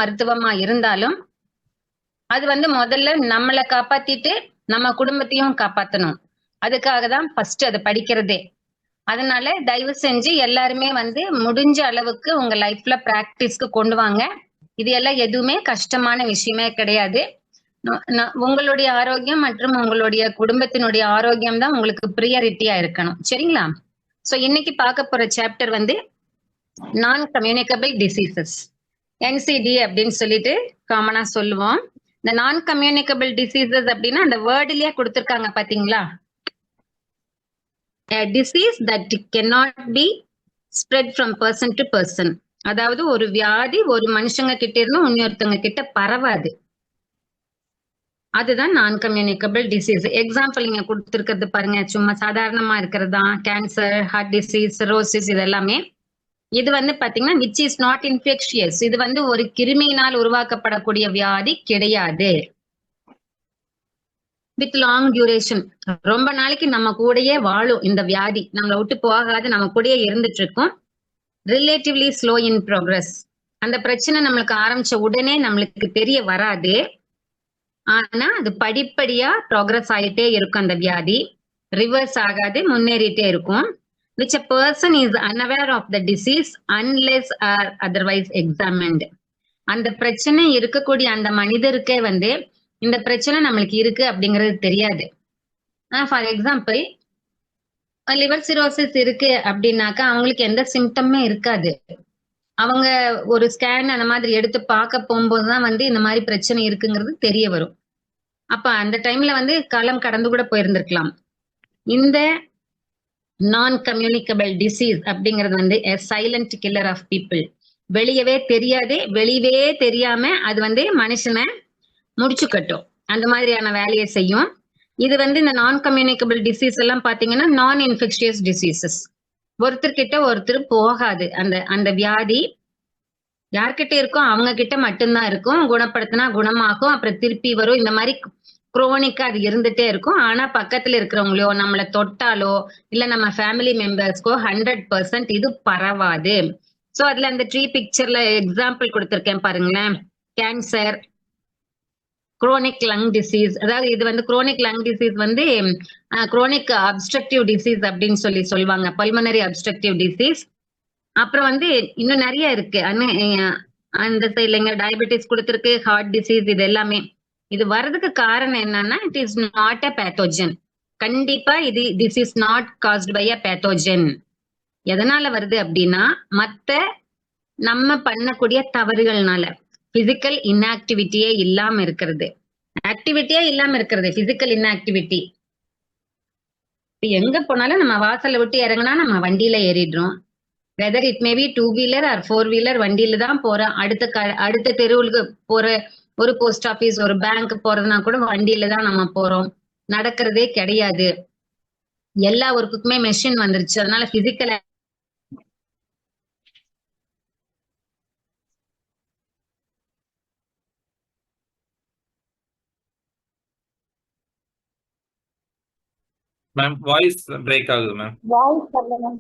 மருத்துவமா இருந்தாலும் அது வந்து முதல்ல நம்மளை காப்பாத்திட்டு நம்ம குடும்பத்தையும் காப்பாத்தணும். அதுக்காக தான் ஃபர்ஸ்ட் அதை படிக்கிறதே. அதனால தயவு செஞ்சு எல்லாருமே வந்து முடிஞ்ச அளவுக்கு உங்க லைஃப்ல பிராக்டிஸ்க்கு கொண்டு வாங்க. இது எல்லாம் எதுவுமே கஷ்டமான விஷயமே கிடையாது. உங்களுடைய ஆரோக்கியம் மற்றும் உங்களுடைய குடும்பத்தினுடைய ஆரோக்கியம் தான் உங்களுக்கு பிரியாரிட்டியா இருக்கணும். சரிங்களா? சோ இன்னைக்கு பார்க்க போற சாப்டர் வந்து நான் கம்யூனிகபிள் டிசீசஸ், NCD அப்படின்னு சொல்லிட்டு காமனா சொல்லுவோம். இந்த நான் கம்யூனிகபிள் டிசீசஸ் அப்படின்னா அந்த வேர்டுலயே கொடுத்திருக்காங்க பாத்தீங்களா? A disease that cannot be spread from person to person. அதாவது ஒரு வியாதி ஒரு மனுஷங்க கிட்ட இருந்து இன்னொருத்தவங்க கிட்ட பரவாது. அதுதான் நான் கம்யூனிகபிள் டிசீஸ். எக்ஸாம்பிள் இங்க கொடுத்திருக்கிறது பாருங்க, சும்மா சாதாரணமா இருக்கிறது தான். கேன்சர், ஹார்ட் டிசீஸ், சிரோசிஸ், இது எல்லாமே. இது வந்து பாத்தீங்கன்னா விச் இஸ் நாட் இன்ஃபெக்ஷியஸ். இது வந்து ஒரு கிருமியினால் உருவாக்கப்படக்கூடிய வியாதி கிடையாது. வித் லாங் டியூரேஷன், ரொம்ப நாளைக்கு நம்ம கூடயே வாழும் இந்த வியாதி, நம்மளை விட்டு போகாது, நம்ம கூடயே இருந்துட்டு இருக்கும். Relatively slow in progress. அந்த பிரச்சனை நம்மளுக்கு ஆரம்பிச்ச உடனே நம்மளுக்கு தெரிய வராது. ஆனா அது படிப்படியா ப்ரோக்ரஸ் ஆயிட்டே இருக்கும். அந்த வியாதி ரிவர்ஸ் ஆகாது, முன்னேறிட்டே இருக்கும். which a person is unaware of the disease unless or otherwise examined. அந்த பிரச்சனை இருக்கக்கூடிய அந்த மனிதருக்கே வந்து இந்த பிரச்சனை நம்மளுக்கு இருக்கு அப்படிங்கிறது தெரியாது. ஃபார் எக்ஸாம்பிள் லிவர் சிரோசிஸ் இருக்கு அப்படின்னாக்கா அவங்களுக்கு எந்த சிம்டமே இருக்காது. அவங்க ஒரு ஸ்கேன் அந்த மாதிரி எடுத்து பார்க்க போகும்போதுதான் வந்து இந்த மாதிரி பிரச்சனை இருக்குங்கிறது தெரிய வரும். அப்ப அந்த டைம்ல வந்து காலம் கடந்து கூட போயிருந்திருக்கலாம். இந்த நான் கம்யூனிகபிள் டிசீஸ் அப்படிங்கிறது வந்து சைலண்ட் கில்லர் ஆஃப் பீப்புள். வெளியவே தெரியாது, வெளியவே தெரியாம அது வந்து மனுஷனை முடிச்சு கட்டும், அந்த மாதிரியான வேலையை செய்யும். இது வந்து இந்த நான் கம்யூனிகபிள் டிசீஸ் எல்லாம் பாத்தீங்கன்னா நான் இன்ஃபெக்ஷியஸ் டிசீசஸ். ஒருத்தர்கிட்ட ஒருத்தர் போகாது. அந்த அந்த வியாதி யார்கிட்ட இருக்கும் அவங்க கிட்ட மட்டும்தான் இருக்கும். குணப்படுத்தினா குணமாகும், அப்புறம் திருப்பி வரும். இந்த மாதிரி குரோனிக்கா அது இருந்துட்டே இருக்கும். ஆனா பக்கத்துல இருக்கிறவங்களோ நம்மளை தொட்டாலோ இல்ல நம்ம ஃபேமிலி மெம்பர்ஸ்க்கோ 100% இது பரவாது. சோ அதுல அந்த ட்ரீ பிக்சர்ல எக்ஸாம்பிள் கொடுத்திருக்கேன் பாருங்களேன். Cancer, chronic lung disease. அதாவது இது வந்து குரோனிக் லங் டிசீஸ் வந்து குரோனிக் அப்ஸ்ட்ரக்டிவ் டிசீஸ் அப்படின்னு சொல்லுவாங்க, பல்மனரி அப்ஸ்ட்ரக்டிவ் டிசீஸ். அப்புறம் வந்து இன்னும் நிறைய இருக்கு. அந்த சைட்ல டயபெட்டிஸ் கொடுத்திருக்கு, ஹார்ட் டிசீஸ். இது எல்லாமே இது வர்றதுக்கு காரணம் என்னன்னா it is not a pathogen. கண்டிப்பா இது this is not caused by a pathogen. எதனால வருது அப்படின்னா மத்த நம்ம பண்ணக்கூடிய தவறுகள்னால. பிசிக்கல் இன்ஆக்டிவிட்டியே இல்லாம இருக்கிறது, ஆக்டிவிட்டியே இல்லாம இருக்கிறது, பிசிக்கல் இன்ஆக்டிவிட்டி. எங்க போனாலும் நம்ம வாசல்ல விட்டு இறங்கினா நம்ம வண்டியில ஏறிடுறோம். Whether it may be two wheeler or four wheeler வண்டியில தான் போறோம். அடுத்த தெருவுக்கு போற ஒரு போஸ்ட் ஆபீஸ், ஒரு பேங்க் போறதுனா கூட வண்டியில தான் நம்ம போறோம். நடக்கிறதே கிடையாது. எல்லா ஒர்க்குக்குமே மெஷின் வந்துருச்சு. அதனால பிசிக்கல் மேம் வாய்ஸ் பிரேக் ஆகுது மேம். வாய்ஸ் வரல மேம்.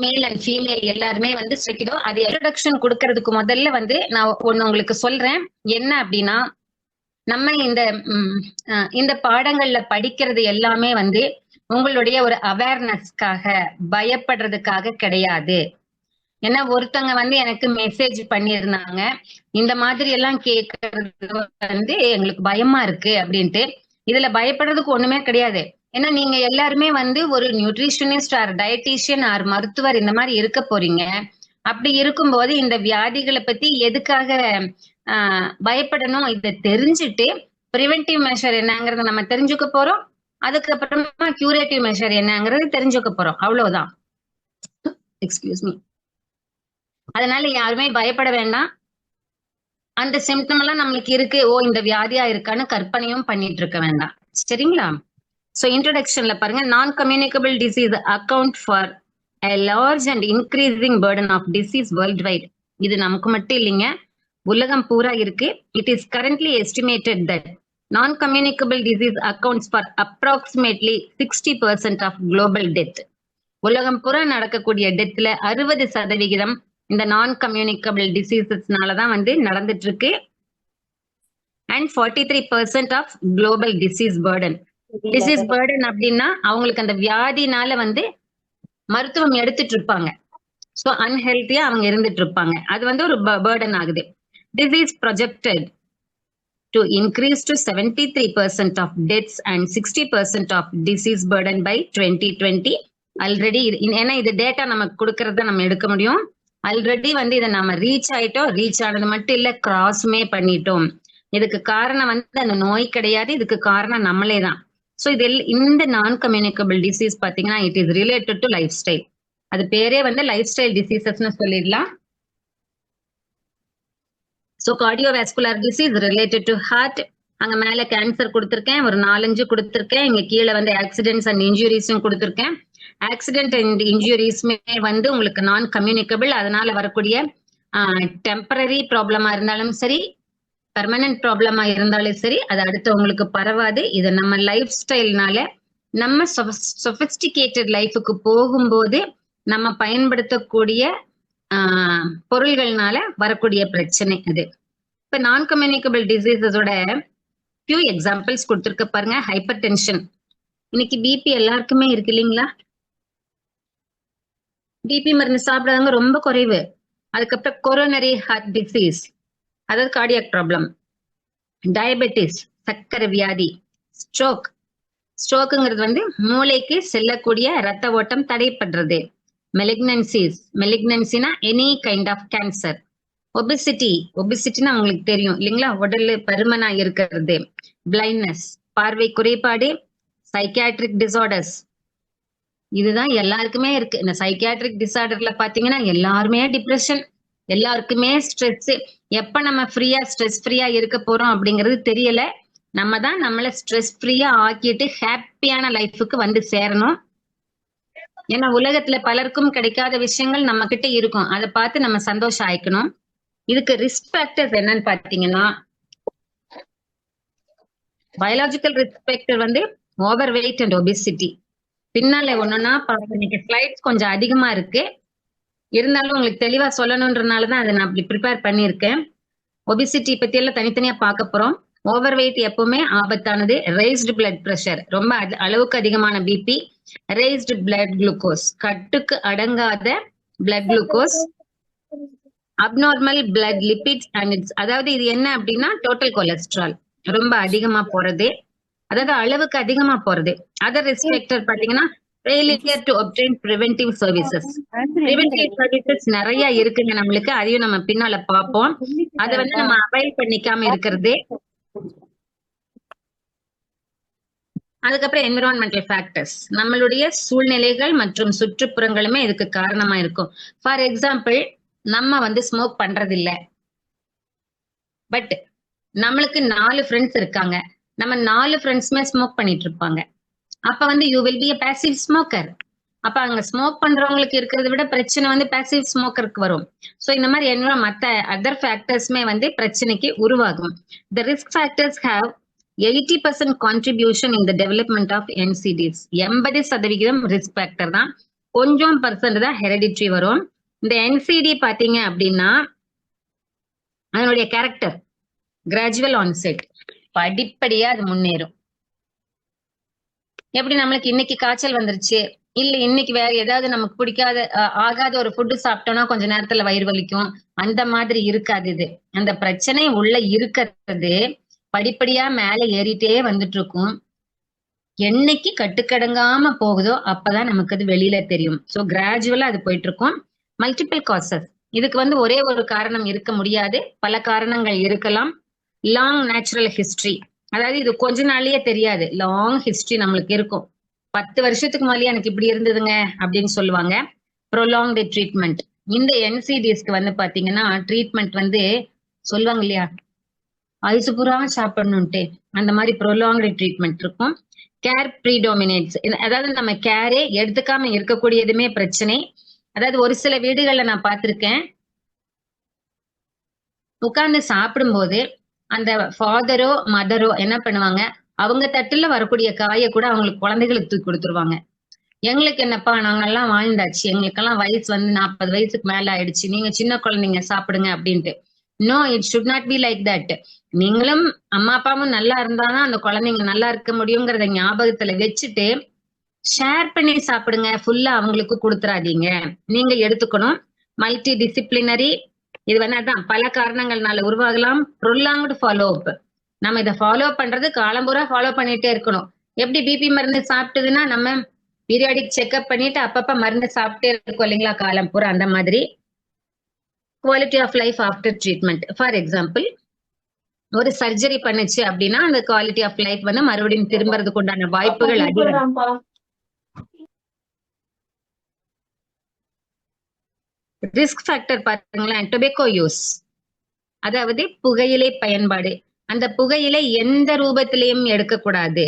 மேல் அண்ட் ஃபீமேல் எல்லாருமே வந்து சேர்க்கிறோம். அது இன்ட்ரோடக்ஷன் கொடுக்கறதுக்கு முதல்ல வந்து நான் ஒண்ணு உங்களுக்கு சொல்றேன். என்ன அப்படின்னா நம்ம இந்த பாடங்கள்ல படிக்கிறது எல்லாமே வந்து உங்களுடைய ஒரு அவேர்னஸ்க்காக, பயப்படுறதுக்காக கிடையாது. ஏன்னா ஒருத்தவங்க வந்து எனக்கு மெசேஜ் பண்ணியிருந்தாங்க, இந்த மாதிரி எல்லாம் கேட்கறது வந்து எங்களுக்கு பயமா இருக்கு அப்படின்ட்டு. இதுல பயப்படுறதுக்கு ஒண்ணுமே கிடையாது. ஏன்னா நீங்க எல்லாருமே வந்து ஒரு நியூட்ரிஷனிஸ்ட் ஆர் டயட்டீஷியன் ஆர் மருத்துவர் இந்த மாதிரி இருக்க போறீங்க. அப்படி இருக்கும்போது இந்த வியாதிகளை பத்தி எதுக்காக பயப்படணும்? இதை தெரிஞ்சுட்டு ப்ரிவென்டிவ் மெஷர் என்னங்கறத நம்ம தெரிஞ்சுக்க போறோம். அதுக்கப்புறமா கியூரேட்டிவ் மெஷர் என்னங்கறது தெரிஞ்சுக்க போறோம். அவ்வளவுதான். Excuse me. அதனால யாருமே பயப்பட வேண்டாம். அந்த சிம்டம் எல்லாம் நம்மளுக்கு இருக்கு, ஓ இந்த வியாதியா இருக்கான்னு கற்பனையும் பண்ணிட்டு இருக்க வேண்டாம். சரிங்களா? சோ இன்ட்ரோடக்ஷன்ல பாருங்க, நான் communicable disease account for a large and increasing burden of disease worldwide. இது நமக்கு மட்டும் இல்லைங்க, உலகம் பூரா இருக்கு. It is currently estimated that Non-communicable disease accounts for approximately 60% of global death. உலகம் புற நடக்கக்கூடிய டெத்ல 60% இந்த நான் கம்யூனிகபிள் டிசீசஸ்னால தான் வந்து நடந்துட்டு இருக்கு. And 43% of global disease burden. Disease burden அப்படின்னா அவங்களுக்கு அந்த வியாதினால வந்து மருத்துவம் எடுத்துட்டு இருப்பாங்க. ஸோ அன்ஹெல்த்தியா அவங்க இருந்துட்டு இருப்பாங்க. அது வந்து ஒரு பேர்டன் ஆகுது. Disease projected to increase to 73% of deaths and 60% of disease burden by 2020. Already ஏன்னா இது டேட்டா நமக்கு கொடுக்கறத நம்ம எடுக்க முடியும். ஆல்ரெடி வந்து இதை நம்ம ரீச் ஆயிட்டோம். ரீச் ஆனது மட்டும் இல்ல, கிராஸுமே பண்ணிட்டோம். இதுக்கு காரணம் வந்து அந்த நோய் கிடையாது, இதுக்கு காரணம் நம்மளே தான். ஸோ இது இந்த நான் கம்யூனிகபிள் டிசீஸ் பாத்தீங்கன்னா it is related to lifestyle. அது பேரே வந்து லைஃப் ஸ்டைல் டிசீசஸ்னு சொல்லிடலாம். So cardiovascular disease related to heart. அங்க மேல கேன்சர் கொடுத்துருக்கேன், ஒரு 4-5 கொடுத்துருக்கேன். இங்க கீழே வந்து ஆக்சிடென்ட்ஸ் அண்ட் இன்ஜுரிஸும் கொடுத்துருக்கேன். ஆக்சிடென்ட் அண்ட் இன்ஜுரிஸ்மே வந்து உங்களுக்கு நான் கம்யூனிகபிள். அதனால வரக்கூடிய டெம்பரரி ப்ராப்ளமா இருந்தாலும் சரி, பெர்மனன்ட் ப்ராப்ளமா இருந்தாலும் சரி, அது அடுத்தவங்களுக்கு பரவாது. இது நம்ம லைஃப் ஸ்டைல்னால, நம்ம சொபிஸ்டிகேட்டட் லைஃபுக்கு போகும்போது நம்ம பயன்படுத்தக்கூடிய பொருள்கள்னால வரக்கூடிய பிரச்சனை அது. இப்ப நான் கம்யூனிகபிள் டிசீசஸோட ஃபியூ எக்ஸாம்பிள்ஸ் கொடுத்துருக்க பாருங்க. Hyper tension. இன்னைக்கு பிபி எல்லாருக்குமே இருக்கு இல்லைங்களா? பிபி மருந்து சாப்பிடாதவங்க ரொம்ப குறைவு. அதுக்கப்புறம் கொரோனரி ஹார்ட் டிசீஸ், அதாவது கார்டியாக் ப்ராப்ளம். டயபெட்டிஸ், சர்க்கரை வியாதி. ஸ்ட்ரோக். ஸ்ட்ரோக்குங்கிறது வந்து மூளைக்கு செல்லக்கூடிய ரத்த ஓட்டம் தடைப்படுறது. மெலிக்னன்சிஸ். மெலிக்னன்சினா any kind of cancer. Obesity. ஒபிசிட்டினா உங்களுக்கு தெரியும் இல்லைங்களா? உடல் பருமனா இருக்கிறது. பிளைண்ட்னஸ், பார்வை குறைபாடு. சைக்கியாட்ரிக் டிசார்டர்ஸ், இதுதான் எல்லாருக்குமே இருக்கு. இந்த சைக்கியாட்ரிக் டிசார்டர்ல பாத்தீங்கன்னா எல்லாருமே டிப்ரெஷன், எல்லாருக்குமே ஸ்ட்ரெஸ். எப்ப நம்ம ஃப்ரீயா ஸ்ட்ரெஸ் ஃப்ரீயா இருக்க போறோம் அப்படிங்கிறது தெரியல. நம்ம தான் நம்மள ஸ்ட்ரெஸ் ஃப்ரீயா ஆக்கிட்டு ஹாப்பியான லைஃபுக்கு வந்து சேரணும். ஏன்னா உலகத்துல பலருக்கும் கிடைக்காத விஷயங்கள் நம்ம கிட்ட இருக்கும். அதை பார்த்து நம்ம சந்தோஷம் ஆயிக்கணும். இதுக்கு ரிஸ்க் ஃபேக்டர்ஸ் என்னன்னு பாத்தீங்கன்னா, பயாலஜிக்கல் ரிஸ்க் ஃபேக்டர் வந்து ஓவர் வெயிட் அண்ட் ஒபிசிட்டி. பின்னால ஒண்ணுன்னா இன்னைக்கு ஸ்லைட்ஸ் கொஞ்சம் அதிகமா இருக்கு, இருந்தாலும் உங்களுக்கு தெளிவா சொல்லணும்ன்றனாலதான் அதை நான் அப்படி ப்ரிப்பேர் பண்ணியிருக்கேன். ஒபிசிட்டி பத்தி எல்லாம் தனித்தனியா பார்க்க போறோம். ஓவர் வெயிட் எப்பவுமே ஆபத்தானது. ரெய்ஸ்டு பிளட் பிரஷர், ரொம்ப அளவுக்கு அதிகமான பிபி. ரெய்ஸ்டு பிளட் குளுக்கோஸ், கட்டுக்கு அடங்காத blood glucose. Abnormal blood lipids and it's, அதாவது இது என்ன அப்படின்னா டோட்டல் கொலஸ்ட்ரால் ரொம்ப அதிகமா போறது, அதாவது அளவுக்கு அதிகமா போறது. அதர் ரிஸ்க் ஃபேக்டர் பாத்தீங்கன்னா failure to obtain preventive services. preventive services நிறைய இருக்குங்க நம்மளுக்கு, அதையும் நம்ம பின்னால பார்ப்போம். அதை வந்து நம்ம அவைல் பண்ணிக்காம இருக்கிறது. அதுக்கப்புறம் என்விரான்மெண்டல் ஃபேக்டர்ஸ், நம்மளுடைய சூழ்நிலைகள் மற்றும் சுற்றுப்புறங்களுமே இதுக்கு காரணமா இருக்கும். ஃபார் எக்ஸாம்பிள், நம்ம வந்து ஸ்மோக் பண்றது இல்ல, பட் நம்மளுக்கு 4 ஃப்ரெண்ட்ஸ் இருக்காங்க. நம்ம 4 ஃப்ரெண்ட்ஸுமே ஸ்மோக் பண்ணிட்டு இருப்பாங்க. அப்ப வந்து you will be a passive smoker. அப்ப அங்க ஸ்மோக் பண்றவங்களுக்கு இருக்கிறத விட பிரச்சனை வந்து passive smokerக்கு வரும். சோ இந்த மாதிரி மத்த அதர் ஃபேக்டர்ஸ்மே வந்து பிரச்சனைக்கு உருவாகும். The risk factors have 80% contribution in the development of NCDs. 80% risk factor தான், கொஞ்சம் % தான் ஹெரிடிட்ரி வரும். இந்த NCD பாத்தீங்க அப்படின்னா அதனுடைய கேரக்டர் கிராஜுவல் ஆன்செட், படிப்படியா அது முன்னேறும். எப்படி நம்மளுக்கு இன்னைக்கு காய்ச்சல் வந்துருச்சு, இல்ல இன்னைக்கு வேற ஏதாவது நமக்கு பிடிக்காத ஆகாத ஒரு ஃபுட்டு சாப்பிட்டோம்னா கொஞ்ச நேரத்துல வயிறு வலிக்கும், அந்த மாதிரி இருக்காது. இது அந்த பிரச்சனை உள்ள இருக்கிறது படிப்படியா மேல ஏறிட்டே வந்துட்டு இருக்கும். என்னைக்கு கட்டுக்கடங்காம போகுதோ அப்பதான் நமக்கு அது வெளியில தெரியும். சோ கிராஜுவலா அது போயிட்டு இருக்கும். மல்டிபிள் காசஸ், இதுக்கு வந்து ஒரே ஒரு காரணம் இருக்க முடியாது, பல காரணங்கள் இருக்கலாம். லாங் நேச்சுரல் ஹிஸ்டரி, அதாவது இது கொஞ்ச நாள்லயே தெரியாது, லாங் ஹிஸ்டரி நம்மளுக்கு இருக்கும். 10 வருஷத்துக்கு மேலேயே எனக்கு இப்படி இருந்ததுங்க அப்படின்னு சொல்லுவாங்க. ப்ரொலாங்டு ட்ரீட்மெண்ட், இந்த NCDஸ்க்கு வந்து பாத்தீங்கன்னா ட்ரீட்மெண்ட் வந்து சொல்லுவாங்க இல்லையா, ஆயுசு பூரா சாப்பிடணும்ட்டு, அந்த மாதிரி ப்ரொலாங்டு ட்ரீட்மெண்ட் இருக்கும். கேர் ப்ரீடாமினேட்ஸ், அதாவது நம்ம கேரே எடுத்துக்காம இருக்கக்கூடியதுமே பிரச்சனை. அதாவது ஒரு சில வீடுகள்ல நான் பார்த்திருக்கேன், உட்கார்ந்து சாப்பிடும்போது அந்த ஃபாதரோ மதரோ என்ன பண்ணுவாங்க, அவங்க தட்டுல வரக்கூடிய காயை கூட அவங்களுக்கு குழந்தைகளுக்கு தூக்கி கொடுத்துருவாங்க. எங்களுக்கு என்னப்பா நாங்கெல்லாம் வாழ்ந்தாச்சு, எங்களுக்கெல்லாம் வயசு வந்து 40 வயசுக்கு மேல ஆயிடுச்சு, நீங்க சின்ன குழந்தைங்க சாப்பிடுங்க அப்படின்ட்டு. No, it should not be like that. நீங்களும் அம்மா அப்பாவும் நல்லா இருந்தாதான் அந்த குழந்தைங்க நல்லா இருக்க முடியுங்கிறத ஞாபகத்துல வச்சுட்டு ஷேர் பண்ணி சாப்பிடுங்க. ஃபுல்லா அவங்களுக்கு கொடுத்துறாதீங்க. நீங்க எடுத்துக்கணும். மல்டி டிசிப்ளினரி, இது வந்து அதான் பல காரணங்கள்னால உருவாகலாம். ப்ரொலாங்டு ஃபாலோ அப், நம்ம இதை ஃபாலோ பண்றது காலம்பூரா ஃபாலோ பண்ணிட்டே இருக்கணும். எப்படி பிபி மருந்து சாப்பிட்டதுன்னா நம்ம பீரியாடிக் செக்அப் பண்ணிட்டு அப்பப்ப மருந்து சாப்பிட்டே இருக்கோம் இல்லைங்களா காலம் பூரா, அந்த மாதிரி quality of life after treatment. For example, ஒரு சர்ஜரி பண்ணுச்சு அப்படின்னா அந்த குவாலிட்டி ஆஃப் லைஃப் வந்து மறுபடியும் திரும்புறதுக்கு உண்டான வாய்ப்புகள் அதிகம். ரிஸ்க் ஃபேக்டர் பாத்தீங்களேன், டொபேக்கோ யூஸ், அதாவது புகையிலை பயன்பாடு. அந்த புகையிலை எந்த ரூபத்திலையும் எடுக்கக்கூடாது.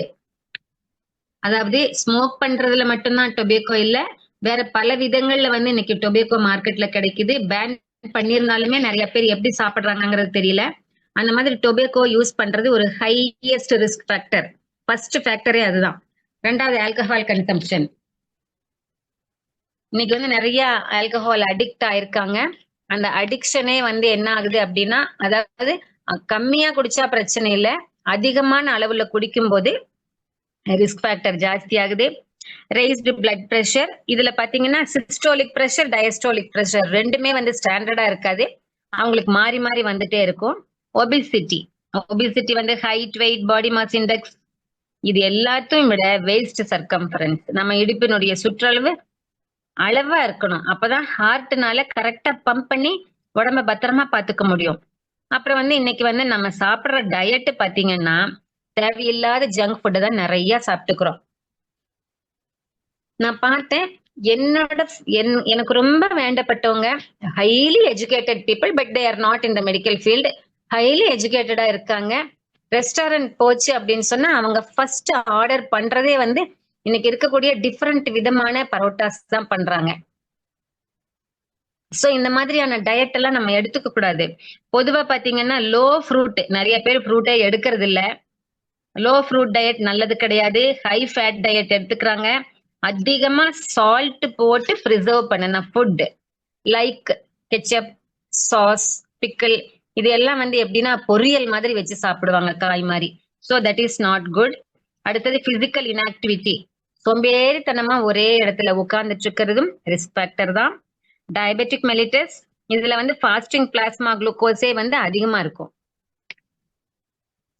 அதாவது ஸ்மோக் பண்றதுல மட்டும்தான் டொபேக்கோ இல்ல, வேற பல விதங்கள்ல வந்து இன்னைக்கு டொபேக்கோ மார்க்கெட்ல கிடைக்குது. பேன் பண்ணியிருந்தாலுமே நிறைய பேர் எப்படி சாப்பிடுறாங்கிறது தெரியல. அந்த மாதிரி டொபேக்கோ யூஸ் பண்றது ஒரு ஹையஸ்ட் ரிஸ்க் ஃபேக்டர். ஃபர்ஸ்ட் ஃபேக்டரே அதுதான். ரெண்டாவது ஆல்கஹால் கன்சம்ஷன். இன்னைக்கு வந்து நிறைய ஆல்கஹால் அடிக்ட் ஆயிருக்காங்க. அந்த அடிக்ஷனே வந்து என்ன ஆகுது அப்படின்னா, அதாவது கம்மியா குடிச்சா பிரச்சனை இல்லை, அதிகமான அளவுல குடிக்கும் போது ரிஸ்க் ஃபேக்டர் ஜாஸ்தி ஆகுது. ரெய்ஸ்டு பிளட் பிரஷர், இதுல பாத்தீங்கன்னா சிஸ்டோலிக் பிரஷர், டயஸ்டோலிக் பிரஷர் ரெண்டுமே வந்து ஸ்டாண்டர்டா இருக்காது, அவங்களுக்கு மாறி மாறி வந்துட்டே இருக்கும். ஒபிசிட்டி, ஒபிசிட்டி வந்து height, weight, body mass index, இது எல்லாத்தையும் விட வேஸ்ட் சர்க்கம்ஃபரன்ஸ், நம்ம இடுப்பினுடைய சுற்றளவு அளவா இருக்கணும். அப்பதான் ஹார்ட்னால கரெக்டா பம்ப் பண்ணி உடம்ப பத்திரமா பாத்துக்க முடியும். அப்புறம் வந்து இன்னைக்கு வந்து நம்ம சாப்பிடுற டயட் பாத்தீங்கன்னா தேவையில்லாத ஜங்க் ஃபுட் தான் நிறைய சாப்பிட்டுக்கிறோம். நான் பார்த்தேன், எனக்கு ரொம்ப வேண்டப்பட்டவங்க highly educated people, but they are not in the medical field, highly எஜுகேட்டடா இருக்காங்க. ரெஸ்டாரண்ட் போச்சு அப்படின்னு சொன்னா அவங்க ஃபர்ஸ்ட் ஆர்டர் பண்றதே வந்து இன்னைக்கு இருக்கக்கூடிய டிஃப்ரெண்ட் விதமான பரோட்டாஸ் தான் பண்றாங்க. சோ இந்த மாதிரியான டயட் எல்லாம் நம்ம எடுத்துக்க கூடாது. பொதுவா பாத்தீங்கன்னா லோ ஃப்ரூட், நிறைய பேர் ஃப்ரூட்டே எடுக்கிறது இல்ல. லோ ஃப்ரூட் டயட் நல்லது கிடையாது. ஹை ஃபேட் டயட் எடுத்துக்கிறாங்க. அதிகமா சால்ட் போட்டு ப்ரிசர்வ் பண்ணின food like ketchup, sauce, pickle, இது எல்லாம் வந்து எப்படின்னா பொரியல் மாதிரி வச்சு சாப்பிடுவாங்க, காய் மாதிரி. So that is not good. அடுத்தது பிசிக்கல் இன்ஆக்டிவிட்டி, சோம்பேறித்தனமா ஒரே இடத்துல உட்கார்ந்துட்டு இருக்கிறதும் ரிஸ்க் ஃபேக்டர் தான். டயபெட்டிக் மெலிட்டஸ், இதுல வந்து ஃபாஸ்டிங் பிளாஸ்மா குளுக்கோஸே வந்து அதிகமா இருக்கும்.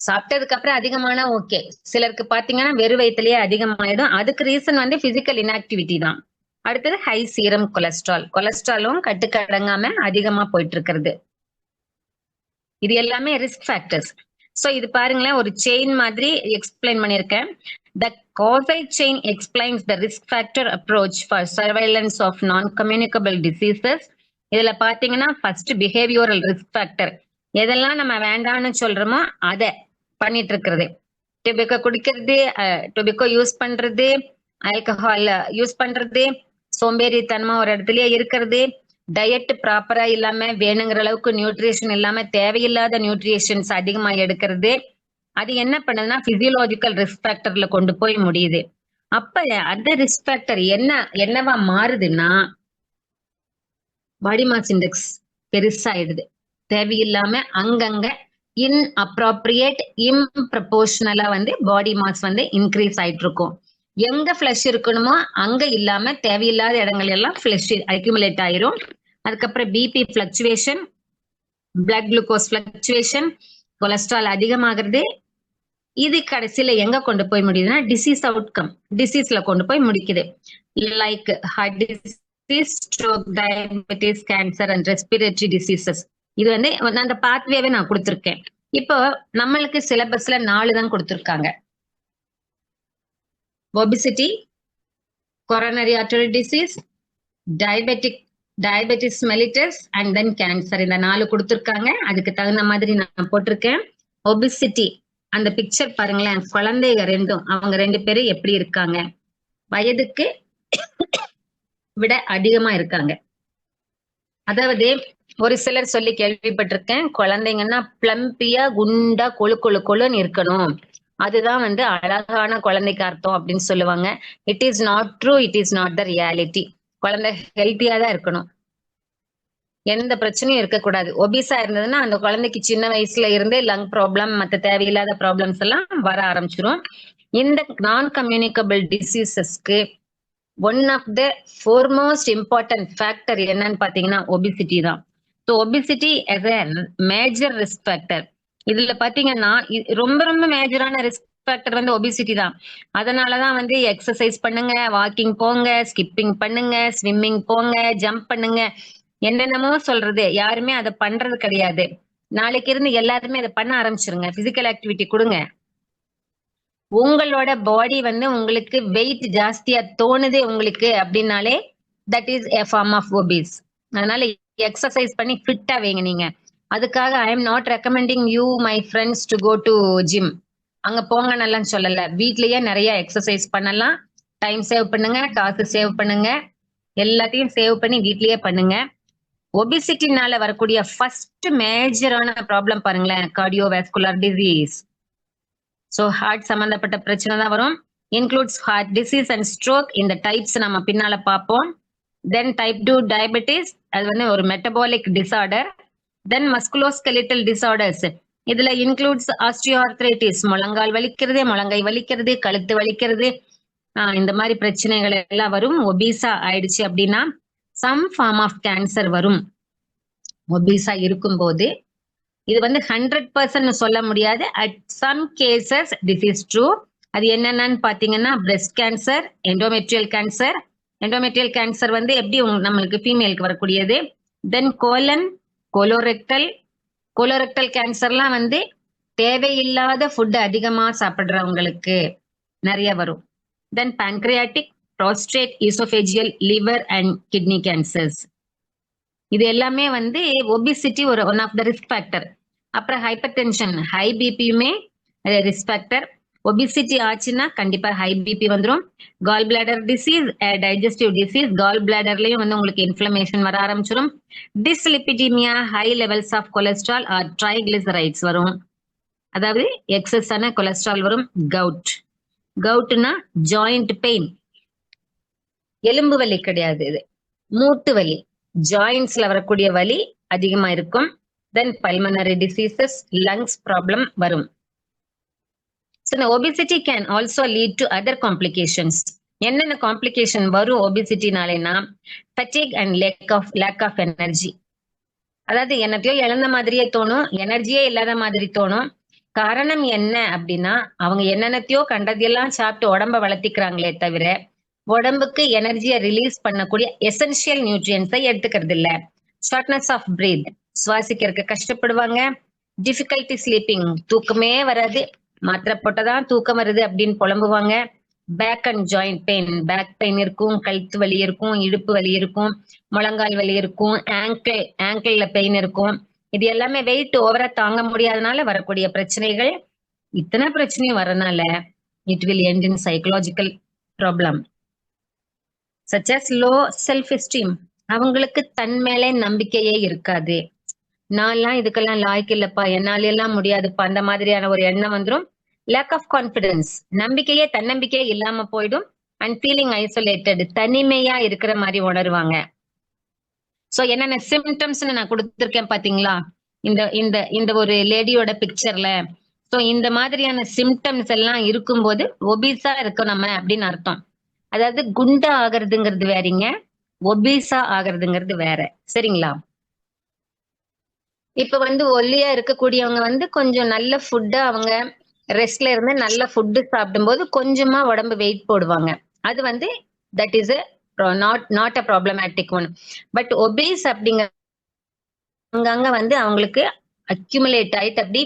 சாப்பிட்டதுக்கு அப்புறம் அதிகமானா ஓகே, சிலருக்கு பாத்தீங்கன்னா வெறும் வயிற்றுலயே அதிகமாயிடும். அதுக்கு ரீசன் வந்து பிசிக்கல் இன்ஆக்டிவிட்டி தான். அடுத்தது ஹை சீரம் கொலஸ்ட்ரால், கொலஸ்ட்ராலும் கட்டுக்கடங்காம அதிகமா போயிட்டு இருக்கிறது. இது எல்லாமே ரிஸ்க் ஃபேக்டர்ஸ். சோ இது பாருங்களேன், ஒரு செயின் மாதிரி எக்ஸ்பிளைன் பண்ணிருக்கேன். The causal chain explains the risk factor approach for surveillance of non-communicable diseases. இதுல பாத்தீங்கன்னா ஃபர்ஸ்ட் பிஹேவியரல் ரிஸ்க் ஃபேக்டர், எதெல்லாம் நம்ம வேண்டாம்னு சொல்றோமோ அதை பண்ணிட்டு இருக்கிறது. டொபேக்கோ குடிக்கிறது, டொபேக்கோ யூஸ் பண்றது, ஆல்கஹால் யூஸ் பண்றது, சோம்பேறித்தனமா ஒரு இடத்துலயே இருக்கிறது, டயட் ப்ராப்பரா இல்லாம வேணுங்கிற அளவுக்கு நியூட்ரிஷன் இல்லாம தேவையில்லாத நியூட்ரிஷன்ஸ் அதிகமா எடுக்கிறது. அது என்ன பண்ணுதுன்னா பிசியோலாஜிக்கல் ரிஸ்க் ஃபேக்டர்ல கொண்டு போய் முடியுது. அப்ப அந்த ரிஸ்க் ஃபேக்டர் என்னவா மாறுதுன்னா பாடி மாஸ் இண்டெக்ஸ் பெருசாயிடுது. தேவையில்லாம அங்கங்க இன்அப்ராப்ரியேட், இம்ப்ரப்போர்ஷனலா வந்து பாடி மாஸ் வந்து இன்க்ரீஸ் ஆயிட்டு இருக்கும். எங்க ஃபிளஷ் இருக்கணுமோ அங்க இல்லாம தேவையில்லாத இடங்கள் எல்லாம் ஃபிளஷ் அக்யூமுலேட் ஆயிரும். அதுக்கப்புறம் BP fluctuation, blood glucose fluctuation, cholesterol அதிகமாகிறது. இது கடைசியில எங்க கொண்டு போய் முடியுதுன்னா டிசீஸ் அவுட்கம், டிசீஸ்ல கொண்டு போய் முடிக்குது. Like heart disease, stroke, diabetes, cancer and respiratory diseases. இது வந்து அந்த பாத்வேவே நான் கொடுத்துருக்கேன். இப்போ நம்மளுக்கு சிலபஸ்ல 4 தான் கொடுத்துருக்காங்க. Obesity, coronary artery disease, diabetes mellitus and then cancer, இந்த 4 கொடுத்துருக்காங்க. அதுக்கு தகுந்த மாதிரி நான் போட்டிருக்கேன். ஒபிசிட்டி, அந்த பிக்சர் பாருங்களேன், குழந்தைங்க ரெண்டும், அவங்க 2 பேரும் எப்படி இருக்காங்க, வயதுக்கு விட அதிகமா இருக்காங்க. அதாவது ஒரு சிலர் சொல்லி கேள்விப்பட்டிருக்கேன், குழந்தைங்கன்னா பிளம்பியா குண்டா கொழு கொழு கொழுன்னு இருக்கணும், அதுதான் வந்து அழகான குழந்தைக்கு அர்த்தம் அப்படின்னு சொல்லுவாங்க. It is not true, it is not the reality. குழந்தை ஹெல்த்தியா தான் இருக்கணும், எந்த பிரச்சனையும் இருக்கக்கூடாது. ஒபிசா இருந்ததுன்னா அந்த குழந்தைக்கு சின்ன வயசுல இருந்தே லங் ப்ராப்ளம், மத்த தேவையில்லாத ப்ராப்ளம்ஸ் எல்லாம் வர ஆரம்பிச்சிடும். இந்த நான் கம்யூனிகபிள் டிசீசஸ்க்கு one of the foremost important factor என்னன்னு பாத்தீங்கன்னா ஒபிசிட்டி தான். So obesity as a major risk factor. இதுல பாத்தீங்கன்னா ரொம்ப ரொம்ப மேஜரான ரிஸ்க் ஃபேக்டர் வந்து ஒபிசிட்டி தான். அதனாலதான் வந்து எக்ஸசைஸ் பண்ணுங்க, வாக்கிங் போங்க, ஸ்கிப்பிங் பண்ணுங்க, ஸ்விம்மிங் போங்க, ஜம்ப் பண்ணுங்க, என்னென்னமோ சொல்றது. யாருமே அதை பண்றது கிடையாது. நாளைக்கு இருந்து எல்லாருமே அதை பண்ண ஆரம்பிச்சிருங்க. பிசிக்கல் ஆக்டிவிட்டி கொடுங்க. உங்களோட பாடி வந்து உங்களுக்கு வெயிட் ஜாஸ்தியா தோணுது உங்களுக்கு அப்படின்னாலே that is a form of obese. அதனால எக்ஸசைஸ் பண்ணி ஃபிட்டா வைங்க நீங்க. அதுக்காக I am not recommending you my friends to go to gym. அங்க போங்க நல்லா சொல்லல. வீட்லயே நிறைய எக்ஸசைஸ் பண்ணலாம். டைம் சேவ் பண்ணுங்க, காசு சேவ் பண்ணுங்க, எல்லாத்தையும் சேவ் பண்ணி வீட்லயே பண்ணுங்க. ஒபிசிட்டினால வரக்கூடிய ஃபர்ஸ்ட் மேஜரான ப்ராப்ளம் பாருங்களேன், கார்டியோவாஸ்குலர் டிசீஸ். ஸோ ஹார்ட் சம்பந்தப்பட்ட பிரச்சனை தான் வரும். Includes heart disease and stroke. இந்த டைப்ஸ் நம்ம பின்னால பார்ப்போம். தென் டைப் 2 டயபெட்டிஸ், அது வந்து ஒரு மெட்டபாலிக் டிசார்டர். தென் மஸ்குலோஸ்கெலிட்டல் டிசார்டர்ஸ், இதுல இன்க்ளூட்ஸ் ஆஸ்டியோஆர்த்ரைட்டிஸ், முழங்கால் வலிக்கிறது, முழங்கை வலிக்கிறது, கழுத்து வலிக்கிறது, இந்த மாதிரி பிரச்சனைகள் எல்லாம் வரும். ஒபீசா ஆயிடுச்சு அப்படின்னா சம் ஃபார்ம் ஆஃப் கேன்சர் வரும் ஒபீசா இருக்கும்போது. இது வந்து 100% சொல்ல முடியாது. At some cases this is true. அது என்னென்னு பாத்தீங்கன்னா breast cancer, endometrial cancer. Endometrial cancer வந்து எப்படி நம்மளுக்கு ஃபீமேலுக்கு வரக்கூடியது. தென் கோலன், கோலோரெக்டல் கேன்சர்லாம் வந்து தேவையில்லாத ஃபுட் அதிகமா சாப்பிடுறவங்களுக்கு நிறைய வரும். தென் pancreatic, prostate, esophageal, liver and kidney cancers. இது எல்லாமே வந்து ஒபிசிட்டி ஒரு one of the risk factor. அப்புறம் ஹைப்பர் டென்ஷன், ஹை பிபியுமே ரிஸ்க் ஃபேக்டர். ஒபிசிட்டி ஆச்சுன்னா கண்டிப்பா ஹை பிபி வந்துடும். Gall bladder disease, digestive disease, gall பிளாடர்லயும் வந்து உங்களுக்கு இன்ஃப்ளமேஷன் வர ஆரம்பிச்சிடும். Dyslipidemia, high levels of cholesterol or triglycerides வரும், அதாவது எக்ஸஸ் ஆன கொலஸ்ட்ரால் வரும். கவுட், கவுட்னா ஜாயிண்ட் பெயின், எலும்பு வலி கிடையாது, இது மூட்டு வலி, ஜாயின்ஸ்ல வரக்கூடிய வலி அதிகமா இருக்கும். தென் பல்மனரி டிசீசஸ், லங்ஸ் ப்ராப்ளம் வரும். So the obesity can also lead to other complications. என்னென்ன காம்ப்ளிகேஷன் வரும் ஒபிசிட்டினாலேனா, fatigue and lack of energy. அதாவது என்னத்தையோ இழந்த மாதிரியே தோணும், எனர்ஜியே இல்லாத மாதிரி தோணும். காரணம் என்ன அப்படின்னா, அவங்க என்னென்னத்தையோ கண்டதையெல்லாம் சாப்பிட்டு உடம்ப வளர்த்திக்கிறாங்களே தவிர உடம்புக்கு எனர்ஜியை ரிலீஸ் பண்ணக்கூடிய எசென்ஷியல் நியூட்ரியன்ஸை எடுத்துக்கிறது இல்ல. ஷார்ட்னஸ் ஆஃப் பிரீத், சுவாசிக்கிறதுக்கு கஷ்டப்படுவாங்க. டிஃபிகல்டி ஸ்லீப்பிங், தூக்கமே வராது, மாத்திரை போட்டதான் தூக்கம் வருது அப்படின்னு புலம்புவாங்க. Back and joint pain, back pain இருக்கும், கழுத்து வலி இருக்கும், இடுப்பு வலி இருக்கும், முழங்கால் வலி இருக்கும், ஆங்கிள் பெயின் இருக்கும். இது எல்லாமே வெயிட் ஓவரா தாங்க முடியாதனால வரக்கூடிய பிரச்சனைகள். இத்தனை பிரச்சனையும் வரனால it will end in psychological problem such as low self esteem. அவங்களுக்கு தன் மேலே நம்பிக்கையே இருக்காது. நான்லாம் இதுக்கெல்லாம் லாய்க்கு இல்லப்பா, என்னால எல்லாம் முடியாதுப்பா, அந்த மாதிரியான ஒரு எண்ணம் வந்துடும். லேக் ஆஃப் கான்பிடன்ஸ், நம்பிக்கையே தன்னம்பிக்கையே இல்லாம போயிடும். அண்ட் ஃபீலிங் ஐசோலேட்டட், தனிமையா இருக்கிற மாதிரி உணருவாங்க. சோ என்னென்ன சிம்டம்ஸ்னு நான் கொடுத்திருக்கேன் பாத்தீங்களா இந்த இந்த இந்த ஒரு லேடியோட பிக்சர்ல. சோ இந்த மாதிரியான சிம்டம்ஸ் எல்லாம் இருக்கும்போது ஒபீஸா இருக்கோம் நம்ம அப்படின்னு அர்த்தம். அதாவது குண்டா ஆகிறதுங்கிறது வேறீங்க, ஒபீஸா ஆகிறதுங்கிறது வேற, சரிங்களா? இப்ப வந்து ஒல்லியா இருக்கக்கூடியவங்க வந்து கொஞ்சம் நல்ல ஃபுட்டா அவங்க ரெஸ்ட்ல இருந்து நல்ல ஃபுட்டு சாப்பிடும்போது கொஞ்சமா உடம்பு வெயிட் போடுவாங்க. அது வந்து that is not a problematic one. But obese அப்படிங்கிற அங்கங்க வந்து அவங்களுக்கு அக்யூமுலேட் ஆயிட்டு அப்படி